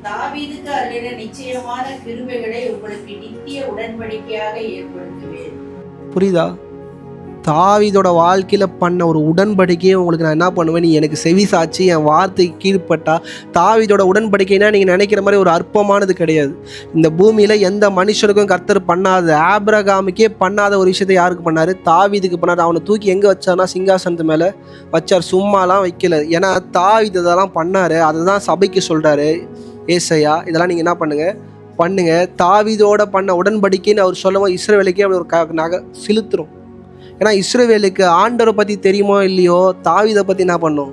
தாவீதுக்கு அருளின நிச்சயமான கிருபைகளை உங்களுக்கு நித்திய உடன்படிக்கையாக ஏற்படுத்துவேன். புரியுதா? தாவீதோட வாழ்க்கையில் பண்ண ஒரு உடன்படிக்கையை உங்களுக்கு நான் என்ன பண்ணுவேன், நீ எனக்கு செவி சாட்சி என் வார்த்தைக்கு கீழ்ப்பட்டா. தாவீதோட உடன்படிக்கைனா நீங்கள் நினைக்கிற மாதிரி ஒரு அற்பமானது கிடையாது. இந்த பூமியில் எந்த மனுஷனுக்கும் கர்த்தர் பண்ணாத, ஆபிரகாமுக்கே பண்ணாத ஒரு விஷயத்தை யாருக்கு பண்ணார், தாவீதுக்கு பண்ணார். அவனை தூக்கி எங்கே வச்சார்னா சிங்காசனத்து மேலே வச்சார், சும்மாலாம் வைக்கல. ஏன்னா தாவீது இதெல்லாம் பண்ணார். அதை தான் சபைக்கு சொல்கிறாரு ஏசாயா, இதெல்லாம் நீங்கள் என்ன பண்ணுங்க. தாவீதோட பண்ண உடன்படிக்கைன்னு அவர் சொல்லும்போது இஸ்ரவேலுக்கே அப்படி ஒரு சிலுத்துரும். ஏன்னா இஸ்ரவேலுக்கு ஆண்டவரை பற்றி தெரியுமோ இல்லையோ, தாவீதை பற்றி என்ன பண்ணும்,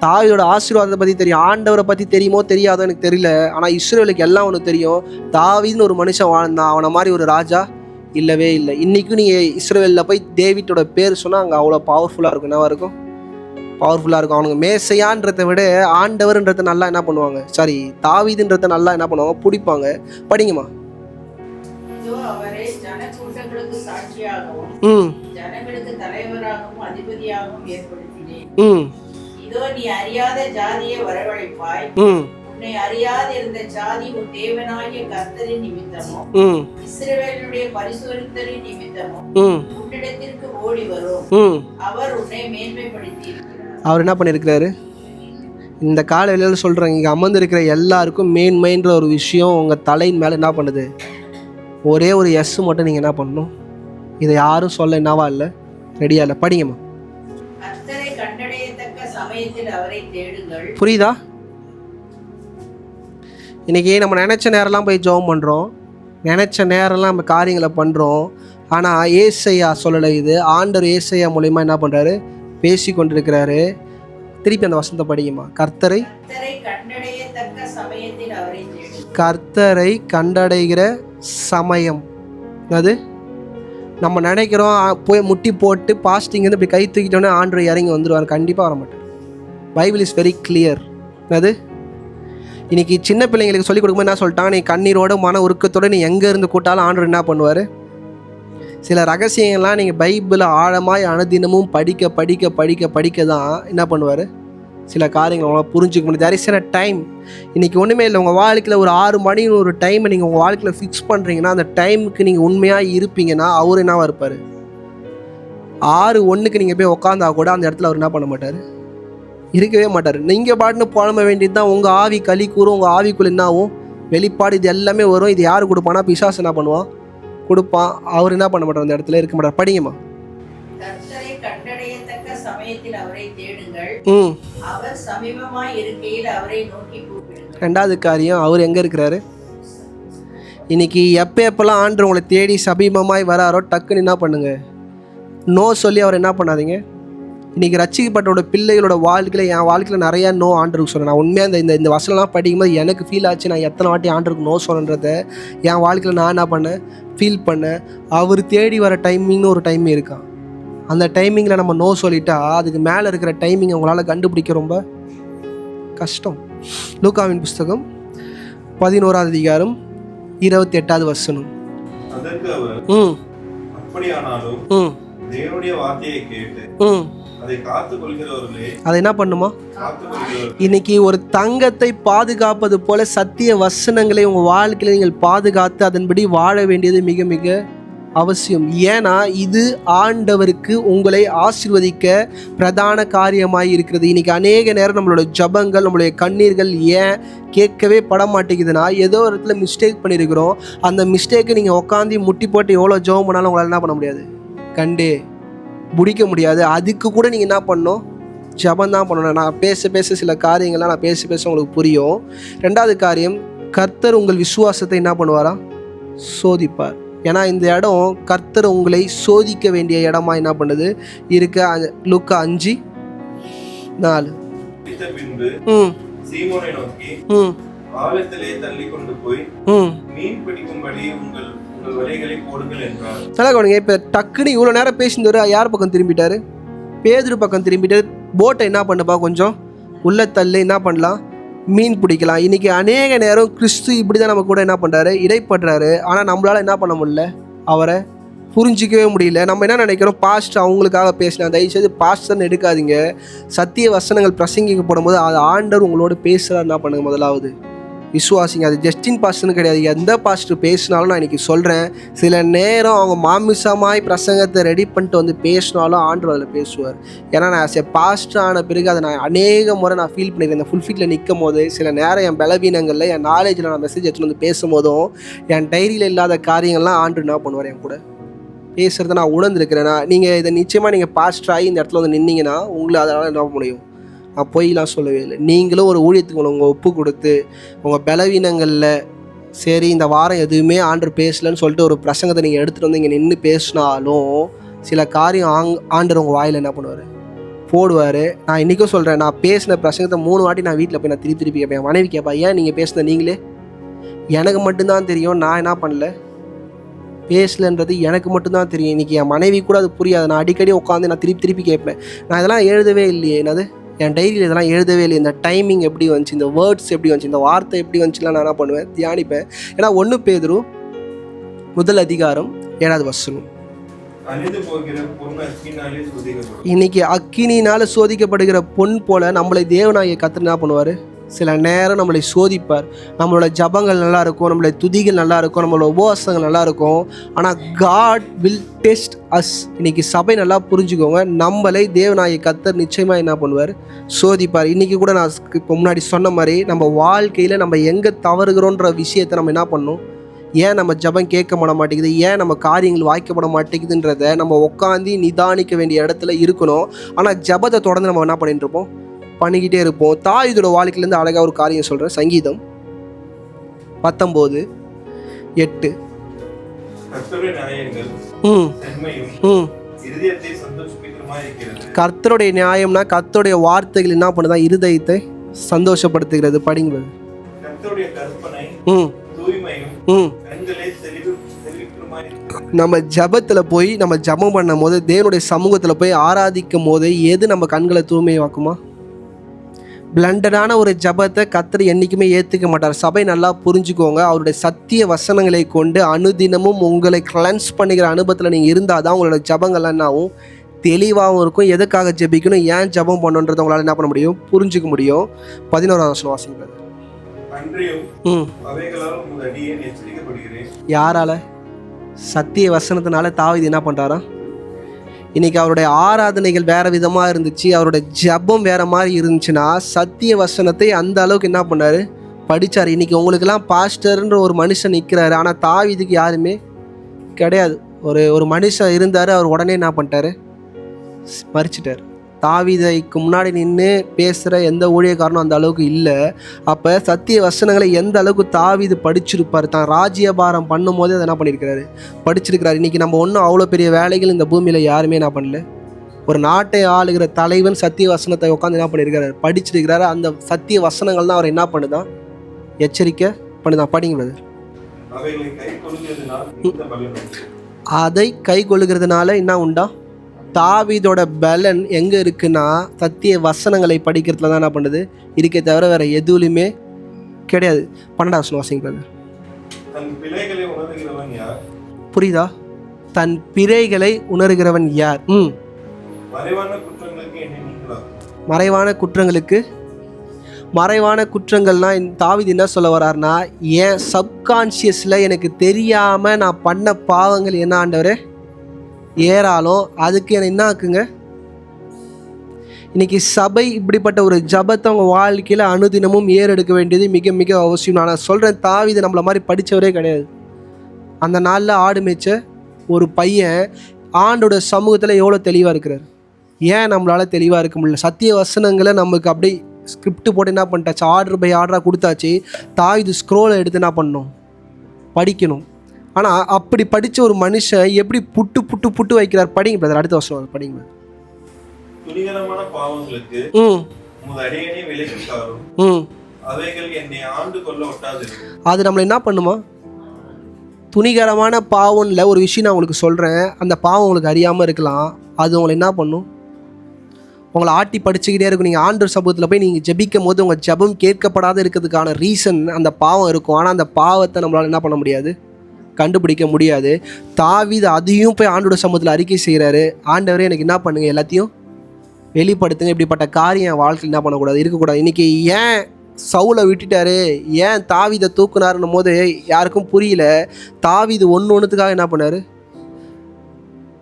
தாவீதோட ஆசீர்வாதத்தை பற்றி தெரியும். ஆண்டவரை பற்றி தெரியுமோ தெரியாதோ எனக்கு தெரியல. ஆனால் இஸ்ரவேலுக்கு எல்லாம் ஒன்று தெரியும், தாவீதுன்னு ஒரு மனுஷன் வாழ்ந்தான், அவனை மாதிரி ஒரு ராஜா இல்லவே இல்லை. இன்றைக்கும் நீங்கள் இஸ்ரவேலில் போய் டேவிட்டோட பேர் சொன்னால் அங்கே அவ்வளோ பவர்ஃபுல்லாக இருக்கும். என்னவா இருக்கும், பவர்ஃபுல்லாக இருக்கும். அவனுங்க மேசையான்றதை விட ஆண்டவர்ன்றதை நல்லா என்ன பண்ணுவாங்க, சாரி தாவீதுன்றதை நல்லா என்ன பண்ணுவாங்க, பிடிப்பாங்க. படிங்கம்மா. ஜனங்களுக்கு தலைவராகவும் அதிபதியாகவும் ஏற்படுத்தினேன். இதோ நீ அறியாத ஜாதியை வரவழைப்பாய். உன்னை அறியாதிருந்த ஜாதி உன் தேவனாகிய கர்த்தரின் நிமித்தமும் இஸ்ரவேலுடைய பரிசுத்தரின் நிமித்தமும் உன்னிடத்திற்கு ஓடி வரும். அவர் உன்னை மேன்மைப்படுத்தி இருக்கிறார். அவர் என்ன பண்ணியிருக்கிறாரு, இந்த காலையில் சொல்கிறாங்க, இங்கே அமர்ந்திருக்கிற எல்லாருக்கும் மேன்மைன்ற ஒரு விஷயம் உங்கள் தலையின் மேலே என்ன பண்ணுது, ஒரே ஒரு எஸ் மட்டும் நீங்கள் என்ன பண்ணணும், இதை யாரும் சொல்ல என்னவா இல்லை, ரெடியா இல்லை. படிங்கம்மா. புரியுதா? இன்னைக்கு நம்ம நினச்ச நேரம்லாம் போய் ஜெபம் பண்ணுறோம், நினச்ச நேரம்லாம் நம்ம காரியங்களை பண்ணுறோம். ஆனால் ஏசாயா சொல்லலை, இது ஆண்டவர் ஏசாயா மூலமா என்ன பண்ணுறாரு, பேசி கொண்டிருக்கிறாரு. திருப்பி அந்த வசனத்தை படிங்கம்மா. கர்த்தரை கண்டடைகிற சமயம் அது நம்ம நினைக்கிறோம் போய் முட்டி போட்டு பாஸ்டிங்லேருந்து இப்படி கை தூக்கிட்டோன்னே ஆண்டவர் இறங்கி வந்துடுவார். கண்டிப்பாக வர மாட்டார். Bible is very clear. அது இன்றைக்கி சின்ன பிள்ளைங்களுக்கு சொல்லிக் கொடுக்கும்போது என்ன சொல்லிட்டாங்க, நீ கண்ணீரோட மன உருக்கத்தோடு நீ எங்கே இருந்து கூட்டாலும் ஆண்டவர் என்ன பண்ணுவார்? சில ரகசியங்கள்லாம் நீங்கள் பைபிளை ஆழமாய் அனுதினமும் படிக்க படிக்க படிக்க படிக்க தான் என்ன பண்ணுவார்? சில காரியங்கள் உங்களால் புரிஞ்சுக்க முடியும். There is a time. இன்றைக்கி ஒன்றுமே இல்லை, உங்கள் வாழ்க்கையில் ஒரு 6 மணின்னு ஒரு டைமை நீங்கள் உங்கள் வாழ்க்கையில் ஃபிக்ஸ் பண்ணுறீங்கன்னா அந்த டைமுக்கு நீங்கள் உண்மையாக இருப்பீங்கன்னா அவர் என்னவாக இருப்பார்? 6:01 நீங்கள் போய் உட்காந்தா கூட அந்த இடத்துல அவர் என்ன பண்ண மாட்டார்? இருக்கவே மாட்டார். நீங்கள் பாட்டுன்னு புலம்ப வேண்டியது தான். உங்கள் ஆவி களி கூறும், உங்கள் ஆவிக்குள்ள என்ன ஆகும்? வெளிப்பாடு. இது எல்லாமே வரும். இது யார் கொடுப்பானா? பிசாசு என்ன பண்ணுவான்? கொடுப்பான். அவர் என்ன பண்ண மாட்டார்? அந்த இடத்துல இருக்க மாட்டார். படிங்கம்மா. கர்த்தரை கண்டடையத்தக்க சமயத்தில் அவரை தேடுங்கள், அவர் சமீபமாய் இருக்கையில் அவரை நோக்கி கூப்பிடுங்கள். 2வது காரியம், அவர் எங்கே இருக்கிறாரு? இன்னைக்கு எப்பெல்லாம் ஆண்டு உங்களை தேடி சமீபமாய் வராரோ டக்குன்னு என்ன பண்ணுங்க, நோ சொல்லி அவர் என்ன பண்ணாதீங்க. இன்றைக்கி ரட்சிக்கப்பட்டோட பிள்ளைகளோட வாழ்க்கையில், என் வாழ்க்கையில் நிறையா நோ ஆண்டருக்கு சொன்னேன். நான் உண்மையாக இந்த வசனம்லாம் படிக்கும்போது எனக்கு ஃபீல் ஆச்சு. நான் எத்தனை வாட்டி ஆண்டருக்கு நோ சொன்னன்றதை என் வாழ்க்கையில் நான் என்ன பண்ணேன், ஃபீல் பண்ணேன். அவர் தேடி வர டைமிங்னு ஒரு டைம் இருக்கான். அந்த டைமிங்கில் நம்ம நோ சொல்லிட்டா அதுக்கு மேலே இருக்கிற டைமிங் உங்களால் கண்டுபிடிக்க ரொம்ப கஷ்டம். லூக்காவின் புஸ்தகம் 11வது அதிகாரம் 28வது வசனம். அதற்கு அவர், அப்படியானாலும் தேவனுடைய வார்த்தையை கேட்டு அதை என்ன பண்ணுமா? இன்னைக்கு ஒரு தங்கத்தை பாதுகாப்பது போல சத்திய வசனங்களை உங்க வாழ்க்கையில நீங்கள் பாதுகாத்து அதன்படி வாழ வேண்டியது மிக மிக அவசியம். ஏன்னா இது ஆண்டவருக்கு உங்களை ஆசீர்வதிக்க பிரதான காரியமாய் இருக்கிறது. இன்னைக்கு அநேக நேரம் நம்மளோட ஜபங்கள், நம்மளுடைய கண்ணீர்கள் ஏன் கேட்கவே பட மாட்டேங்குதுன்னா, ஏதோ ஒரு இடத்துல மிஸ்டேக் பண்ணியிருக்கிறோம். அந்த மிஸ்டேக்கை நீங்கள் உட்காந்து முட்டி போட்டு எவ்வளோ ஜெபம் பண்ணாலும் உங்களால் என்ன பண்ண முடியாது, கண்டே முடிக்க முடியாது. அதுக்கு கூட நீங்கள் என்ன பண்ணணும், ஜபம் தான் பண்ணணும். நான் பேச சில காரியங்கள்லாம் நான் பேச உங்களுக்கு புரியும். 2வது காரியம், கர்த்தர் உங்கள் விசுவாசத்தை என்ன பண்ணுவாரா, சோதிப்பார். ஏன்னா இந்த இடம் கர்த்தர் உங்களை சோதிக்க வேண்டிய இடமா என்ன பண்ணுது இருக்க. லூக்கா 5:4. சீமோனை நோக்கி, ஆழத்திலே தள்ளி கொண்டு போய் மீன் பிடிக்கும்படி உங்கள் வலைகளை போடுங்கள் என்றார். நல்லா கவனிங்க. இப்போ டக்குன்னு இவ்வளோ நேரம் பேசினவர் யார் பக்கம் திரும்பிட்டாரு? பேதுரு பக்கம் திரும்பிட்டாரு. போட்டை என்ன பண்ணுப்பா, கொஞ்சம் உள்ள தள்ளி என்ன பண்ணலாம், மீன் பிடிக்கலாம். இன்றைக்கி அநேக நேரம் கிறிஸ்து இப்படி தான் நம்ம கூட என்ன பண்ணுறாரு, இடைப்படுறாரு. ஆனால் நம்மளால் என்ன பண்ண முடியல, அவரை புரிஞ்சிக்கவே முடியல. நம்ம என்ன நினைக்கிறோம், பாஸ்டர் அவங்களுக்காக பேசினா. தயவுசெய்து பாஸ்டர்னு எடுக்காதீங்க. சத்திய வசனங்கள் பிரசங்கிக்கப்படும் போது அது ஆண்டவர் உங்களோட பேசுகிறார். என்ன பண்ணுங்க, முதலாவது விசுவாசிங்க. அது ஜஸ்டின் பாஸ்டர்னு கிடையாது, எந்த பாஸ்டர் பேசினாலும் நான் இன்றைக்கி சொல்கிறேன். சில நேரம் அவங்க மாமிசமாய் பிரசங்கத்தை ரெடி பண்ணிட்டு வந்து பேசினாலும் ஆண்டவர் அதில் பேசுவார். ஏன்னா நான் ஆஸ் எ பாஸ்டர் ஆன பிறகு அதை நான் அநேக முறை நான் ஃபீல் பண்ணியிருக்கேன். இந்த ஃபுல்ஃபிட்டில் நிற்கும் போது சில நேரம் என் பலவீனங்களில், என் நாலேஜில் நான் மெசேஜ் எடுத்துகிட்டு வந்து பேசும்போதும் என் டைரியில் இல்லாத காரியங்கள்லாம் ஆண்டவர் என்ன பண்ணுவார், என் கூட பேசுகிறத நான் உணர்ந்துருக்கிறேன்னா. நீங்கள் இதை நிச்சயமாக நீங்கள் பாஸ்டர் ஆகி இந்த இடத்துல வந்து நின்னீங்கன்னா உங்களை அதனால் என்ன முடியும். நான் பொய்லாம் சொல்லவே இல்லை. நீங்களும் ஒரு ஊழியத்துக்கு உங்கள் ஒப்பு கொடுத்து உங்கள் பலவீனங்களில் சரி இந்த வாரம் எதுவுமே ஆண்டவர் பேசலன்னு சொல்லிட்டு ஒரு பிரசங்கத்தை நீங்கள் எடுத்துகிட்டு வந்து இங்கே நின்று பேசினாலும் சில காரியம் ஆண்டவர் உங்கள் வாயில் என்ன பண்ணுவார், போடுவார். நான் இன்றைக்கும் சொல்கிறேன், நான் பேசின பிரசங்கத்தை 3 வாட்டி நான் வீட்டில் போய் நான் திருப்பி கேட்பேன். என் மனைவி கேட்பா, ஏன் நீங்கள் பேசுன நீங்களே, எனக்கு மட்டும்தான் தெரியும், நான் என்ன பண்ணல பேசலன்றது எனக்கு மட்டும்தான் தெரியும். இன்றைக்கி என் மனைவி கூட அது புரியாது. நான் அடிக்கடி உட்காந்து நான் திருப்பி கேட்பேன், நான் இதெல்லாம் எழுதவே இல்லையே, என்னது என் டைரியில் இதெல்லாம் எழுதவே இல்லை, இந்த டைமிங் எப்படி வந்துச்சு, இந்த வேர்ட்ஸ் எப்படி வந்துச்சு, இந்த வார்த்தை எப்படி வந்துச்சுலாம் நான் என்ன பண்ணுவேன், தியானிப்பேன். ஏன்னா 1 பேதுரு 1 அதிகாரம் 7வது வசனம். இன்னைக்கு அக்கினினால சோதிக்கப்படுகிற பொன் போல நம்மளை தேவனாகிய கர்த்தர் என்ன பண்ணுவார், சில நேரம் நம்மளை சோதிப்பார். நம்மளோட ஜபங்கள் நல்லா இருக்கும், நம்மளோட துதிகள் நல்லா இருக்கும், நம்மளோட உபவாசங்கள் நல்லா இருக்கும். ஆனால் காட் வில் டெஸ்ட் அஸ். இன்னைக்கு சபை நல்லா புரிஞ்சுக்கோங்க, நம்மளை தேவனாகிய கர்த்தர் நிச்சயமாக என்ன பண்ணுவார், சோதிப்பார். இன்றைக்கி கூட நான் இப்போ முன்னாடி சொன்ன மாதிரி நம்ம வாழ்க்கையில் நம்ம எங்கே தவறுகிறோன்ற விஷயத்தை நம்ம என்ன பண்ணணும், ஏன் நம்ம ஜபம் கேட்கப்பட மாட்டேங்குது, ஏன் நம்ம காரியங்கள் வாய்க்கப்பட மாட்டேங்குதுன்றதை நம்ம உட்காந்து நிதானிக்க வேண்டிய இடத்துல இருக்கணும். ஆனால் ஜபத்தை தொடர்ந்து நம்ம என்ன பண்ணிட்டு இருப்போம், பண்ணிக்கிட்டே இருப்போம். தாவீதோட வாழ்க்கையிலேருந்து அழகாக ஒரு காரியம் சொல்கிறேன். சங்கீதம் 19:8. கர்த்தருடைய நியாயம்னா கர்த்தருடைய வார்த்தைகள் என்ன பண்ணுதான், இருதயத்தை சந்தோஷப்படுத்துகிறது. படிங்கிறது. கர்த்தருடைய கற்பனை ம் தூய்மையும் ம் கண்களே தெளிவுமாய் நம்ம ஜபத்தில் போய் நம்ம ஜபம் பண்ணும் போது தேவனுடைய சமூகத்தில் போய் ஆராதிக்கும் போது எது நம்ம கண்களை தூய்மையாக்குமா? பிளண்டடான ஒரு ஜபத்தை கர்த்தர் என்றைக்குமே ஏற்றுக்க மாட்டார். சபை நல்லா புரிஞ்சுக்கோங்க. அவருடைய சத்திய வசனங்களை கொண்டு அனுதினமும் உங்களை கிளன்ஸ் பண்ணுகிற அனுபவத்தில் நீங்கள் இருந்தால் தான் உங்களோட ஜபங்கள்லாம் என்னாகும், தெளிவாகவும் இருக்கும். எதுக்காக ஜெபிக்கணும், ஏன் ஜபம் பண்ணணுன்றதை உங்களால் என்ன பண்ண முடியும், புரிஞ்சுக்க முடியும். 11வது வசனம் வாசிங்க. அன்றியும் அவைகளால் உமது அடியேன் எச்சரிக்கப்படுகிறேன். யாரால? சத்திய வசனத்தினால தாவீது என்ன பண்ணுறாரா? இன்றைக்கி அவருடைய ஆராதனைகள் வேறு விதமாக இருந்துச்சு, அவருடைய ஜபம் வேறு மாதிரி இருந்துச்சுன்னா சத்திய வசனத்தை அந்த அளவுக்கு என்ன பண்ணார், படித்தார். இன்றைக்கி உங்களுக்கெல்லாம் பாஸ்டர்ன்ற ஒரு மனுஷன் நிற்கிறாரு, ஆனால் தாவீதுக்கு யாருமே கிடையாது. ஒரு மனுஷன் இருந்தார், அவர் உடனே என்ன பண்ணிட்டாரு, மறிச்சிட்டார். தாவீதுக்கு முன்னாடி நின்று பேசுகிற எந்த ஊழியக்காரனும் அந்த அளவுக்கு இல்லை. அப்போ சத்திய வசனங்களை எந்த அளவுக்கு தாவீது படிச்சிருப்பார், தான் ராஜ்யபாரம் பண்ணும் போதே அதை என்ன பண்ணியிருக்கிறாரு, படிச்சிருக்கிறார். இன்றைக்கி நம்ம ஒன்றும் அவ்வளோ பெரிய வேலைகள் இந்த பூமியில் யாருமே என்ன பண்ணல. ஒரு நாட்டை ஆளுகிற தலைவன் சத்திய வசனத்தை உட்காந்து என்ன பண்ணியிருக்கிறாரு, படிச்சிருக்கிறாரு. அந்த சத்திய வசனங்கள் தான் அவர் என்ன பண்ணுதான், எச்சரிக்கை பண்ணுதான். படிங்க. அதை கை கொள்ளுகிறதுனால என்ன உண்டா? தாவீதோட பலன் எங்கே இருக்குன்னா சத்திய வசனங்களை படிக்கிறதுல தான் என்ன பண்ணுது இருக்கே தவிர வேறு எதுலையுமே கிடையாது. 12வது வசனம் வாசிங்க. புரியுதா? தன் பிழைகளை உணர்கிறவன் யார்? மறைவான குற்றங்கள்னால் தாவீது என்ன சொல்ல வர்றாருன்னா, ஏன் சப்கான்ஷியஸில் எனக்கு தெரியாமல் நான் பண்ண பாவங்கள் என்ன ஆண்டவரே ஏறாலும் அதுக்கு எனக்கு என்ன ஆக்குங்க. இன்றைக்கி சபை இப்படிப்பட்ட ஒரு ஜபத்தை அவங்க வாழ்க்கையில் அனுதினமும் ஏறெடுக்க வேண்டியது மிக மிக அவசியம். நான் சொல்கிறேன், தாவீது நம்மளை மாதிரி படித்தவரே கிடையாது. அந்த நாளில் ஆடு மேய்ச்ச ஒரு பையன் ஆண்டோட சமூகத்தில் எவ்வளோ தெளிவாக இருக்கிறார். ஏன் நம்மளால் தெளிவாக இருக்க முடியல? சத்திய வசனங்களை நமக்கு அப்படி ஸ்கிரிப்ட் போட்டு என்ன பண்ணிட்டாச்சு, ஆர்டர் பை ஆர்டராக கொடுத்தாச்சு. தாவீது ஸ்க்ரோலை எடுத்து என்ன பண்ணணும், படிக்கணும். ஆனால் அப்படி படித்த ஒரு மனுஷன் எப்படி புட்டு புட்டு புட்டு வைக்கிறார். படிங்க பிரதர், அடுத்த வருஷம் படிங்க. துணிகரமான பாவங்களுக்கு உமது அடியேனை விலக்கிக் காரும். அவைகள் என்னை ஆண்டு கொள்ள ஒட்டாது. அது நம்மளை என்ன பண்ணுமா? துணிகரமான பாவம்ல ஒரு விஷயம் நான் உங்களுக்கு சொல்கிறேன், அந்த பாவம் உங்களுக்கு அறியாமல் இருக்கலாம். அது உங்களை என்ன பண்ணும், உங்களை ஆட்டி படிச்சுக்கிட்டே இருக்கும். நீங்கள் ஆண்டவர் சமூகத்தில் போய் நீங்கள் ஜெபிக்கும் போது உங்கள் ஜெபம் கேட்கப்படாத இருக்கிறதுக்கான ரீசன் அந்த பாவம் இருக்கும். ஆனால் அந்த பாவத்தை நம்மளால் என்ன பண்ண முடியாது, கண்டுபிடிக்க முடியாது. தாவீது அதையும் போய் ஆண்டோட சமூகத்தில் அறிக்கை செய்கிறாரு. ஆண்டவரே எனக்கு என்ன பண்ணுங்க, எல்லாத்தையும் வெளிப்படுத்துங்க. இப்படிப்பட்ட காரியம் என் வாழ்க்கையில் என்ன பண்ணக்கூடாது, இருக்கக்கூடாது. இன்றைக்கி ஏன் சவுலை விட்டுட்டாரு, ஏன் தாவீதை தூக்குனாருன்னும் போது யாருக்கும் புரியல. தாவீது ஒன்றுத்துக்காக என்ன பண்ணார்,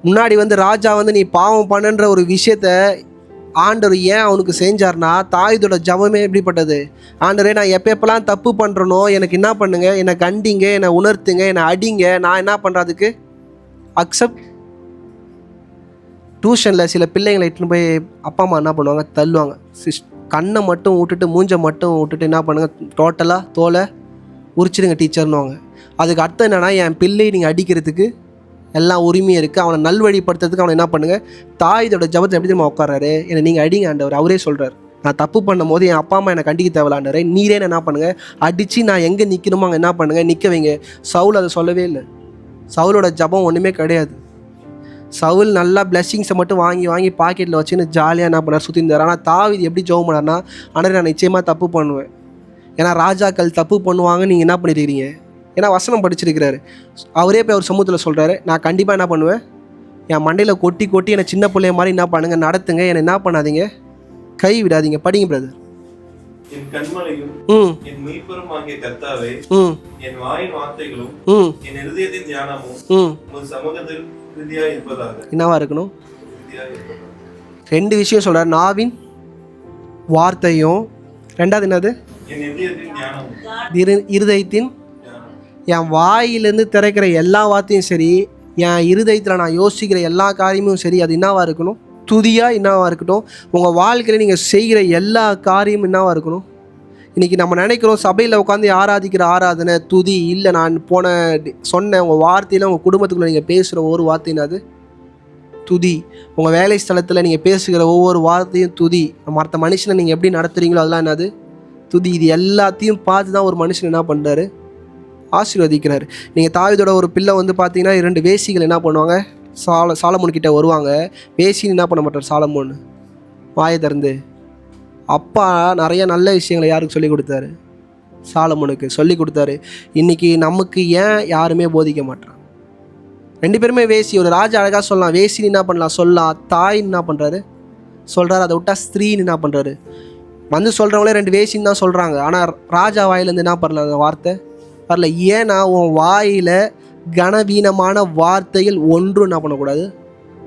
முன்னாடி ராஜா நீ பாவம் பண்ணுன்ற ஒரு விஷயத்த ஆண்டவர் ஏன் அவனுக்கு செஞ்சார்னா, தாவீதோட ஜபமே எப்படிப்பட்டது, ஆண்டவரே நான் எப்பெல்லாம் தப்பு பண்ணுறனோ எனக்கு என்ன பண்ணுங்க, என்னை கண்டிங்க, என்னை உணர்த்துங்க, என்னை அடிங்க, நான் என்ன பண்ணுறதுக்கு அக்செப்ட். டியூஷனில் சில பிள்ளைங்களை இட்டுன்னு போய் அப்பா அம்மா என்ன பண்ணுவாங்க, தள்ளுவாங்க. கண்ணை மட்டும் விட்டுட்டு மூஞ்சை மட்டும் விட்டுட்டு என்ன பண்ணுங்க, டோட்டலாக தோலை உரிச்சிடுங்க டீச்சர்னுவாங்க. அதுக்கு அர்த்தம் என்னென்னா, என் பிள்ளை நீங்கள் அடிக்கிறதுக்கு எல்லாம் உரிமையும் இருக்குது, அவனை நல்வழிப்படுத்துறதுக்கு அவனை என்ன பண்ணுங்கள். தாவீதோட ஜபத்தை எப்படி தெரியுமா உட்காராரு, என்னை நீங்கள் அடிங்க ஆண்டவர். அவரே சொல்கிறார், நான் தப்பு பண்ணும் போது என் அப்பா அம்மா என்னை கண்டிக்க தேவையில்லாண்டவர், நீரே என்ன பண்ணுங்கள், அடித்து நான் எங்கே நிற்கணுமோ அங்கே என்ன பண்ணுங்கள், நிற்க வைங்க. சவுல் அதை சொல்லவே இல்லை. சவுலோட ஜபம் ஒன்றுமே கிடையாது. சவுல் நல்லா பிளெஸ்ஸிங்ஸை மட்டும் வாங்கி வாங்கி பாக்கெட்டில் வச்சுன்னு ஜாலியாக என்ன பண்ணார், சுற்றி இருந்தார். ஆனால் தாவீது எப்படி ஜெபம் பண்ணார்னா, ஆனால் நான் நிச்சயமாக தப்பு பண்ணுவேன், ஏன்னா ராஜாக்கள் தப்பு பண்ணுவாங்க, நீங்கள் என்ன பண்ணியிருக்கிறீங்க, ஏன்னா வசனம் படிச்சிருக்கிறாரு. அவரே போய் அவர் சமூகத்தில் சொல்கிறாரு, நான் கண்டிப்பாக என்ன பண்ணுவேன், என் மண்டையில் கொட்டி கொட்டி என்னை சின்ன பிள்ளைய மாதிரி என்ன பண்ணுங்க, நடத்துங்க, என்னை என்ன பண்ணாதீங்க, கை விடாதீங்க. படிங்க பிரதர். என் கண்மலையும் என் மீட்பரும் ஆகிய கர்த்தாவே, என் வாயின் வார்த்தைகளும் என் இருதயத்தின் தியானமும் உமது சமூகத்தில் உறுதியாக இருப்பதாக. என்னவா இருக்கணும்? ரெண்டு விஷயம் சொல்றார், நாவின் வார்த்தையும், ரெண்டாவது என்னது, என் இருதயத்தின் தியானமும். இருதயத்தின், என் வாயிலிருந்து திறக்கிற எல்லா வார்த்தையும் சரி, என் இருதயத்தில் நான் யோசிக்கிற எல்லா காரியமும் சரி, அது என்னவாக இருக்கணும், துதியாக என்னவாக இருக்கட்டும். உங்கள் வாழ்க்கையில் நீங்கள் செய்கிற எல்லா காரியமும் என்னவாக இருக்கணும். இன்றைக்கி நம்ம நினைக்கிறோம் சபையில் உட்காந்து ஆராதிக்கிற ஆராதனை துதி இல்லை. நான் சொன்ன உங்கள் வார்த்தையில் உங்கள் குடும்பத்துக்குள்ளே நீங்கள் பேசுகிற ஒவ்வொரு வார்த்தையும் அது துதி. உங்கள் வேலை ஸ்தலத்தில் நீங்கள் பேசுகிற ஒவ்வொரு வார்த்தையும் துதி. மற்ற மனுஷனை நீங்கள் எப்படி நடத்துகிறீங்களோ அதெல்லாம் என்னது துதி, இது எல்லாத்தையும் பார்த்து தான் ஒரு மனுஷன் என்ன பண்ணுறாரு, ஆசீர்வதிக்கிறாரு. நீங்கள் தாவீதோட ஒரு பிள்ளை வந்து பார்த்தீங்கன்னா 2 வேசிகள் என்ன பண்ணுவாங்க, சாலமோன் கிட்ட வருவாங்க. வேசின்னு என்ன பண்ண மாட்டார் சாலமோன், வாயை திறந்து. அப்பா நிறைய நல்ல விஷயங்களை யாருக்கு சொல்லி கொடுத்தாரு, சாலமோனுக்கு சொல்லி கொடுத்தாரு. இன்றைக்கி நமக்கு ஏன் யாருமே போதிக்க மாட்டான்? 2 பேருமே வேசி. ஒரு ராஜா அழகாக சொல்லலாம், வேசின்னு என்ன பண்ணலாம் சொல்லலாம், தாயின்னு என்ன பண்ணுறாரு சொல்கிறாரு. அதை விட்டா ஸ்திரீன்னு என்ன பண்ணுறாரு வந்து சொல்கிறவங்களே 2 வேசின்னு தான் சொல்கிறாங்க. ஆனால் ராஜா வாயிலேருந்து என்ன பண்ணலாம் அந்த வார்த்தை வரல. ஏன்னா உன் வாயில் கனவீனமான வார்த்தைகள் ஒன்றும் என்ன பண்ணக்கூடாது,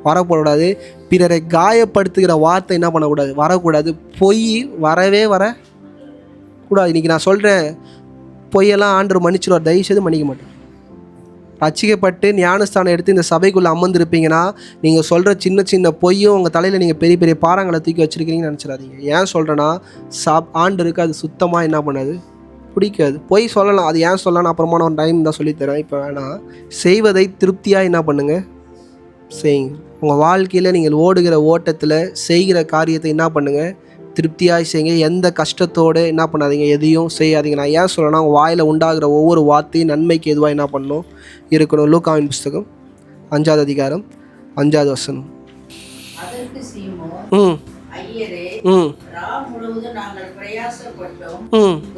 வரக்கூடாது. பிறரை காயப்படுத்துகிற வார்த்தை என்ன பண்ணக்கூடாது, வரக்கூடாது. பொய் வரக்கூடாது. இன்றைக்கி நான் சொல்கிறேன், பொய்யெல்லாம் ஆண்டவர் மன்னிச்சிடுவார், தயவுசெய்து மன்னிக்க மாட்டேன். ரட்சிக்கப்பட்டு ஞானஸ்தானம் எடுத்து இந்த சபைக்குள்ளே அமர்ந்திருப்பீங்கன்னா நீங்கள் சொல்கிற சின்ன சின்ன பொய்யும் உங்கள் தலையில் நீங்கள் பெரிய பெரிய பாறாங்களை தூக்கி வச்சுருக்கீங்கன்னு நினச்சிடாதீங்க. ஏன் சொல்கிறேன்னா ஆண்டருக்கு அது சுத்தமாக என்ன பண்ணாது, பிடிக்காது. பொய் சொல்லலாம், அது ஏன் சொல்லலாம் அப்புறமா நான் டைம் தான் சொல்லித்தரேன், இப்போ வேணாம். செய்வதை திருப்தியாக என்ன பண்ணுங்கள், செய்யுங்க. உங்கள் வாழ்க்கையில் நீங்கள் ஓடுகிற ஓட்டத்தில் செய்கிற காரியத்தை என்ன பண்ணுங்கள், திருப்தியாக செய்யுங்க. எந்த கஷ்டத்தோடு என்ன பண்ணாதீங்க, எதையும் செய்யாதீங்க. நான் ஏன் சொல்லணும்னா உங்கள் வாயில் உண்டாகிற ஒவ்வொரு வார்த்தையும் நன்மைக்கு எதுவாக என்ன பண்ணணும் இருக்கணும். லூக்காவின் புஸ்தகம் 5ஆம் அதிகாரம் 5ஆவது வசனம். அதற்கு சீமோன், ஐயரே, முழுவதும் நாங்கள் பிரயாசப்பட்டோம்,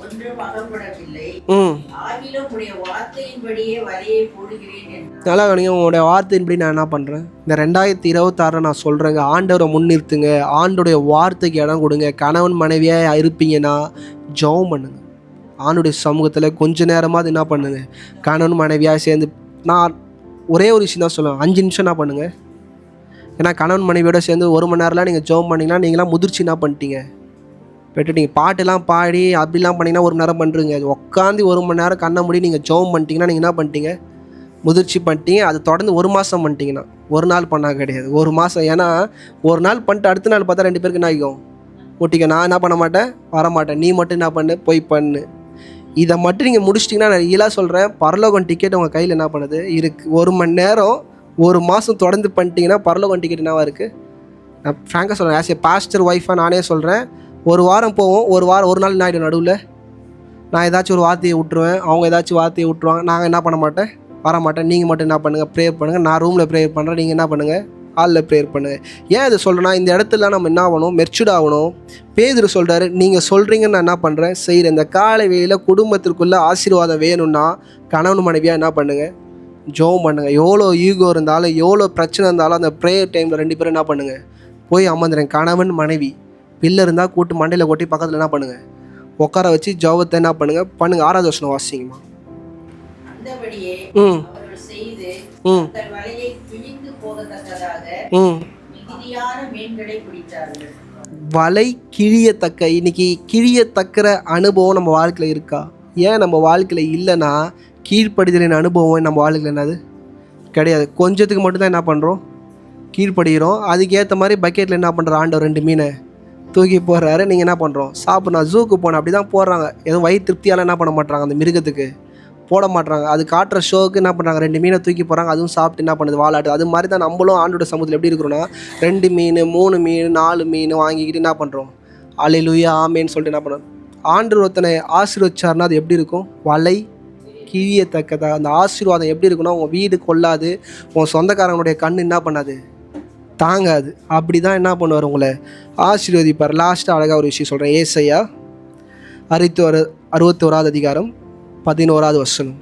ஒன்றும் அகப்படவில்லை. ஆகிலும் உடைய வார்த்தையின்படியே வலையை போடுகிறேன் என்றார். நல்லா கவனிங்க, உங்களுடைய வார்த்தையின்படி நான் என்ன பண்ணுறேன். இந்த 2026 நான் சொல்கிறேங்க, ஆண்டவரை முன்னிறுத்துங்க, ஆண்டோடைய வார்த்தைக்கு இடம் கொடுங்க. கணவன் மனைவியாக இருப்பீங்கன்னா ஜெபம் பண்ணுங்க. ஆண்டுடைய சமூகத்தில் கொஞ்ச நேரமாவது என்ன பண்ணுங்க, கணவன் மனைவியாக சேர்ந்து. நான் ஒரே ஒரு விஷயம் தான் சொல்லுவேன், 5 நிமிஷம் என்ன பண்ணுங்கள். ஏன்னா கணவன் மனைவியோட சேர்ந்து 1 மணி நேரம்லாம் நீங்கள் ஜெபம் பண்ணிங்கன்னா நீங்களாம் முதிர்ச்சி என்ன பண்ணிட்டீங்க, விட்டுட்டீங்க. பாட்டெல்லாம் பாடி அப்படிலாம் பண்ணிங்கன்னா 1 மணி நேரம் பண்ணுறீங்க. உட்காந்து 1 மணி நேரம் கண்ணை மூடி நீங்கள் ஜெபம் பண்ணிட்டீங்கன்னா நீங்கள் என்ன பண்ணிட்டீங்க, முதிர்ச்சி பண்ணிட்டீங்க. அது தொடர்ந்து 1 மாதம் பண்ணிட்டீங்கன்னா, 1 நாள் பண்ணால் கிடையாது, 1 மாதம். ஏன்னா 1 நாள் பண்ணிட்டு அடுத்த நாள் பார்த்தா 2 பேருக்கு என்ன ஆகிக்கும், ஓட்டிக்க. நான் என்ன பண்ண மாட்டேன், வரமாட்டேன், நீ மட்டும் என்ன பண்ணு, போய் பண்ணு. இதை மட்டும் நீங்கள் முடிச்சிட்டிங்கன்னா நான் ஈலாக சொல்கிறேன், பரலோகம் டிக்கெட் உங்கள் கையில் என்ன பண்ணுது இருக்குது. 1 மணி நேரம் 1 மாதம் தொடர்ந்து பண்ணிட்டீங்கன்னா பரலோகம் டிக்கெட் என்னவா இருக்குது. நான் ஃப்ராங்காக சொல்கிறேன், ஆஸ் ஏ பாஸ்டர் ஒய்ஃபாக நானே சொல்கிறேன். 1 வாரம் போவோம், 1 நாள் என்ன ஆகிடும், நடுவில் நான் ஏதாச்சும் ஒரு வார்த்தையை விட்டுருவேன், அவங்க ஏதாச்சும் வார்த்தையை விட்டுருவாங்க, நாங்கள் என்ன பண்ண மாட்டேன், வரமாட்டேன். நீங்கள் மட்டும் என்ன பண்ணுங்கள், ப்ரேயர் பண்ணுங்கள். நான் ரூமில் ப்ரேயர் பண்ணுறேன், நீங்கள் என்ன பண்ணுங்கள், ஹாலில் ப்ரேயர் பண்ணுங்கள். ஏன் இது சொல்கிறேன்னா, இந்த இடத்துல நம்ம என்ன ஆகணும், மெச்சூர்ட் ஆகணும். பேதுரு சொல்கிறாரு, நீங்கள் சொல்கிறீங்கன்னு நான் என்ன பண்ணுறேன், செய்கிறேன். இந்த காலை வேளையில் குடும்பத்திற்குள்ளே ஆசீர்வாதம் வேணும்னா கணவன் மனைவியாக என்ன பண்ணுங்கள், ஜெபம் பண்ணுங்கள். எவ்வளோ ஈகோ இருந்தாலும் எவ்வளோ பிரச்சனை இருந்தாலும் அந்த ப்ரேயர் டைமில் 2 பேரும் என்ன பண்ணுங்கள், போய் அமர்ந்துறேன். கணவன் மனைவி, பிள்ளை இருந்தால் கூட்டு மண்டையில் கொட்டி பக்கத்தில் என்ன பண்ணுங்கள், உட்கார வச்சு ஜெபத்தை என்ன பண்ணுங்கள். 6ஆவது வசனம் வாசிங்கம்மா. அந்தபடியே அவர்கள் செய்து தங்கள் வலையை கிழித்து போகத்தக்கதாக மிகுதியான மீன்களை பிடித்தார்கள். வலை கிழியத்தக்க, இன்னைக்கு கிழியத்தக்கிற அனுபவம் நம்ம வாழ்க்கையில் இருக்கா? ஏன் நம்ம வாழ்க்கையில் இல்லைன்னா, கீழ்ப்படிதலின் அனுபவம் நம்ம வாழ்க்கையில் என்னது கிடையாது. கொஞ்சத்துக்கு மட்டும்தான் என்ன பண்ணுறோம், கீழ்ப்படுகிறோம். அதுக்கேற்ற மாதிரி பக்கெட்டில் என்ன பண்ணுற, ஆண்டவர் 2 மீனை தூக்கி போடுறாரு. நீங்கள் என்ன பண்ணுறோம், சாப்பிட்ணும். ஜூக்கு போனேன் அப்படி தான் போடுறாங்க. எதுவும் வயிறு திருப்தியால் என்ன பண்ண மாட்டாங்க, அந்த மிருகத்துக்கு போட மாட்டாங்க. அது காட்டுற ஷோவுக்கு என்ன பண்ணுறாங்க, 2 மீனை தூக்கி போகிறாங்க. அதுவும் சாப்பிட்டு என்ன பண்ணுது, வாலாட்டு. அது மாதிரி தான் நம்மளும் ஆண்டோட சமூகத்தில் எப்படி இருக்கிறோன்னா, 2 மீன் 3 மீன் 4 மீன் வாங்கிக்கிட்டு என்ன பண்ணுறோம், அல்லேலூயா ஆமேன்னு சொல்லிட்டு என்ன பண்ணுறோம். ஆண்டவர் ஒருத்தனை ஆசீர்வதிச்சார்னா அது எப்படி இருக்கும், வலை கிழியத்தக்கதாக. அந்த ஆசீர்வாதம் எப்படி இருக்குன்னா, உங்கள் வீடு கொள்ளாது, உங்கள் சொந்தக்காரங்களுடைய கண் என்ன பண்ணாது, தாங்காது. அப்படி தான் என்ன பண்ணுவார், உங்களை ஆசீர்வதிப்பார். லாஸ்ட்டாக அழகாக ஒரு விஷயம் சொல்கிறேன். ஏசாயா 61ஆவது அதிகாரம் 11ஆவது வசனம்.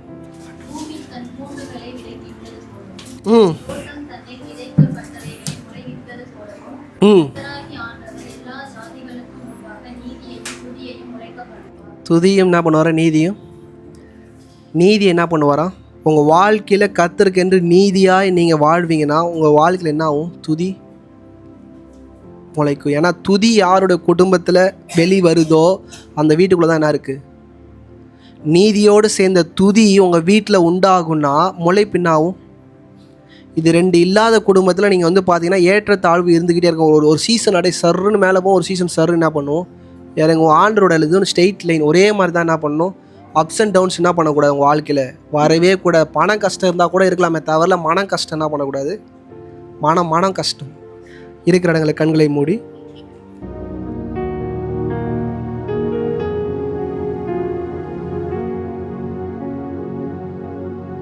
துதியும் என்ன பண்ணுவாரா, நீதியும். நீதி என்ன பண்ணுவாராம், உங்கள் வாழ்க்கையில் கர்த்தருக்கென்று நீதியாக நீங்கள் வாழ்வீங்கன்னா உங்கள் வாழ்க்கையில் என்ன ஆகும், துதி முளைக்கும். ஏன்னா துதி யாருடைய குடும்பத்தில் வெளி வருதோ அந்த வீட்டுக்குள்ளே தான் என்ன இருக்குது, நீதியோடு சேர்ந்த துதி உங்கள் வீட்டில் உண்டாகும்னா முளைப்பின்னாகும். இது 2 இல்லாத குடும்பத்தில் நீங்கள் வந்து பார்த்தீங்கன்னா ஏற்றத்தாழ்வு இருந்துக்கிட்டே இருக்கும். ஒரு சீசன் அப்படியே சர்ன்னு மேலே போகும், ஒரு சீசன் சர்ன்னு என்ன பண்ணும் இறங்கும். ஆண்டரோட இதுன்னு ஸ்ட்ரெயிட் லைன் ஒரே மாதிரி தான் என்ன பண்ணணும். அப்ஸ் அண்ட் டவுன்ஸ் என்ன பண்ணக்கூடாது, உங்கள் வாழ்க்கையில் வரவே கூட. பணம் கஷ்டம் இருந்தால் கூட இருக்கலாமே தவிர மனம் கஷ்டம் என்ன பண்ணக்கூடாது. மனம் கஷ்டம் இருக்கிற இடங்களை கண்களை மூடி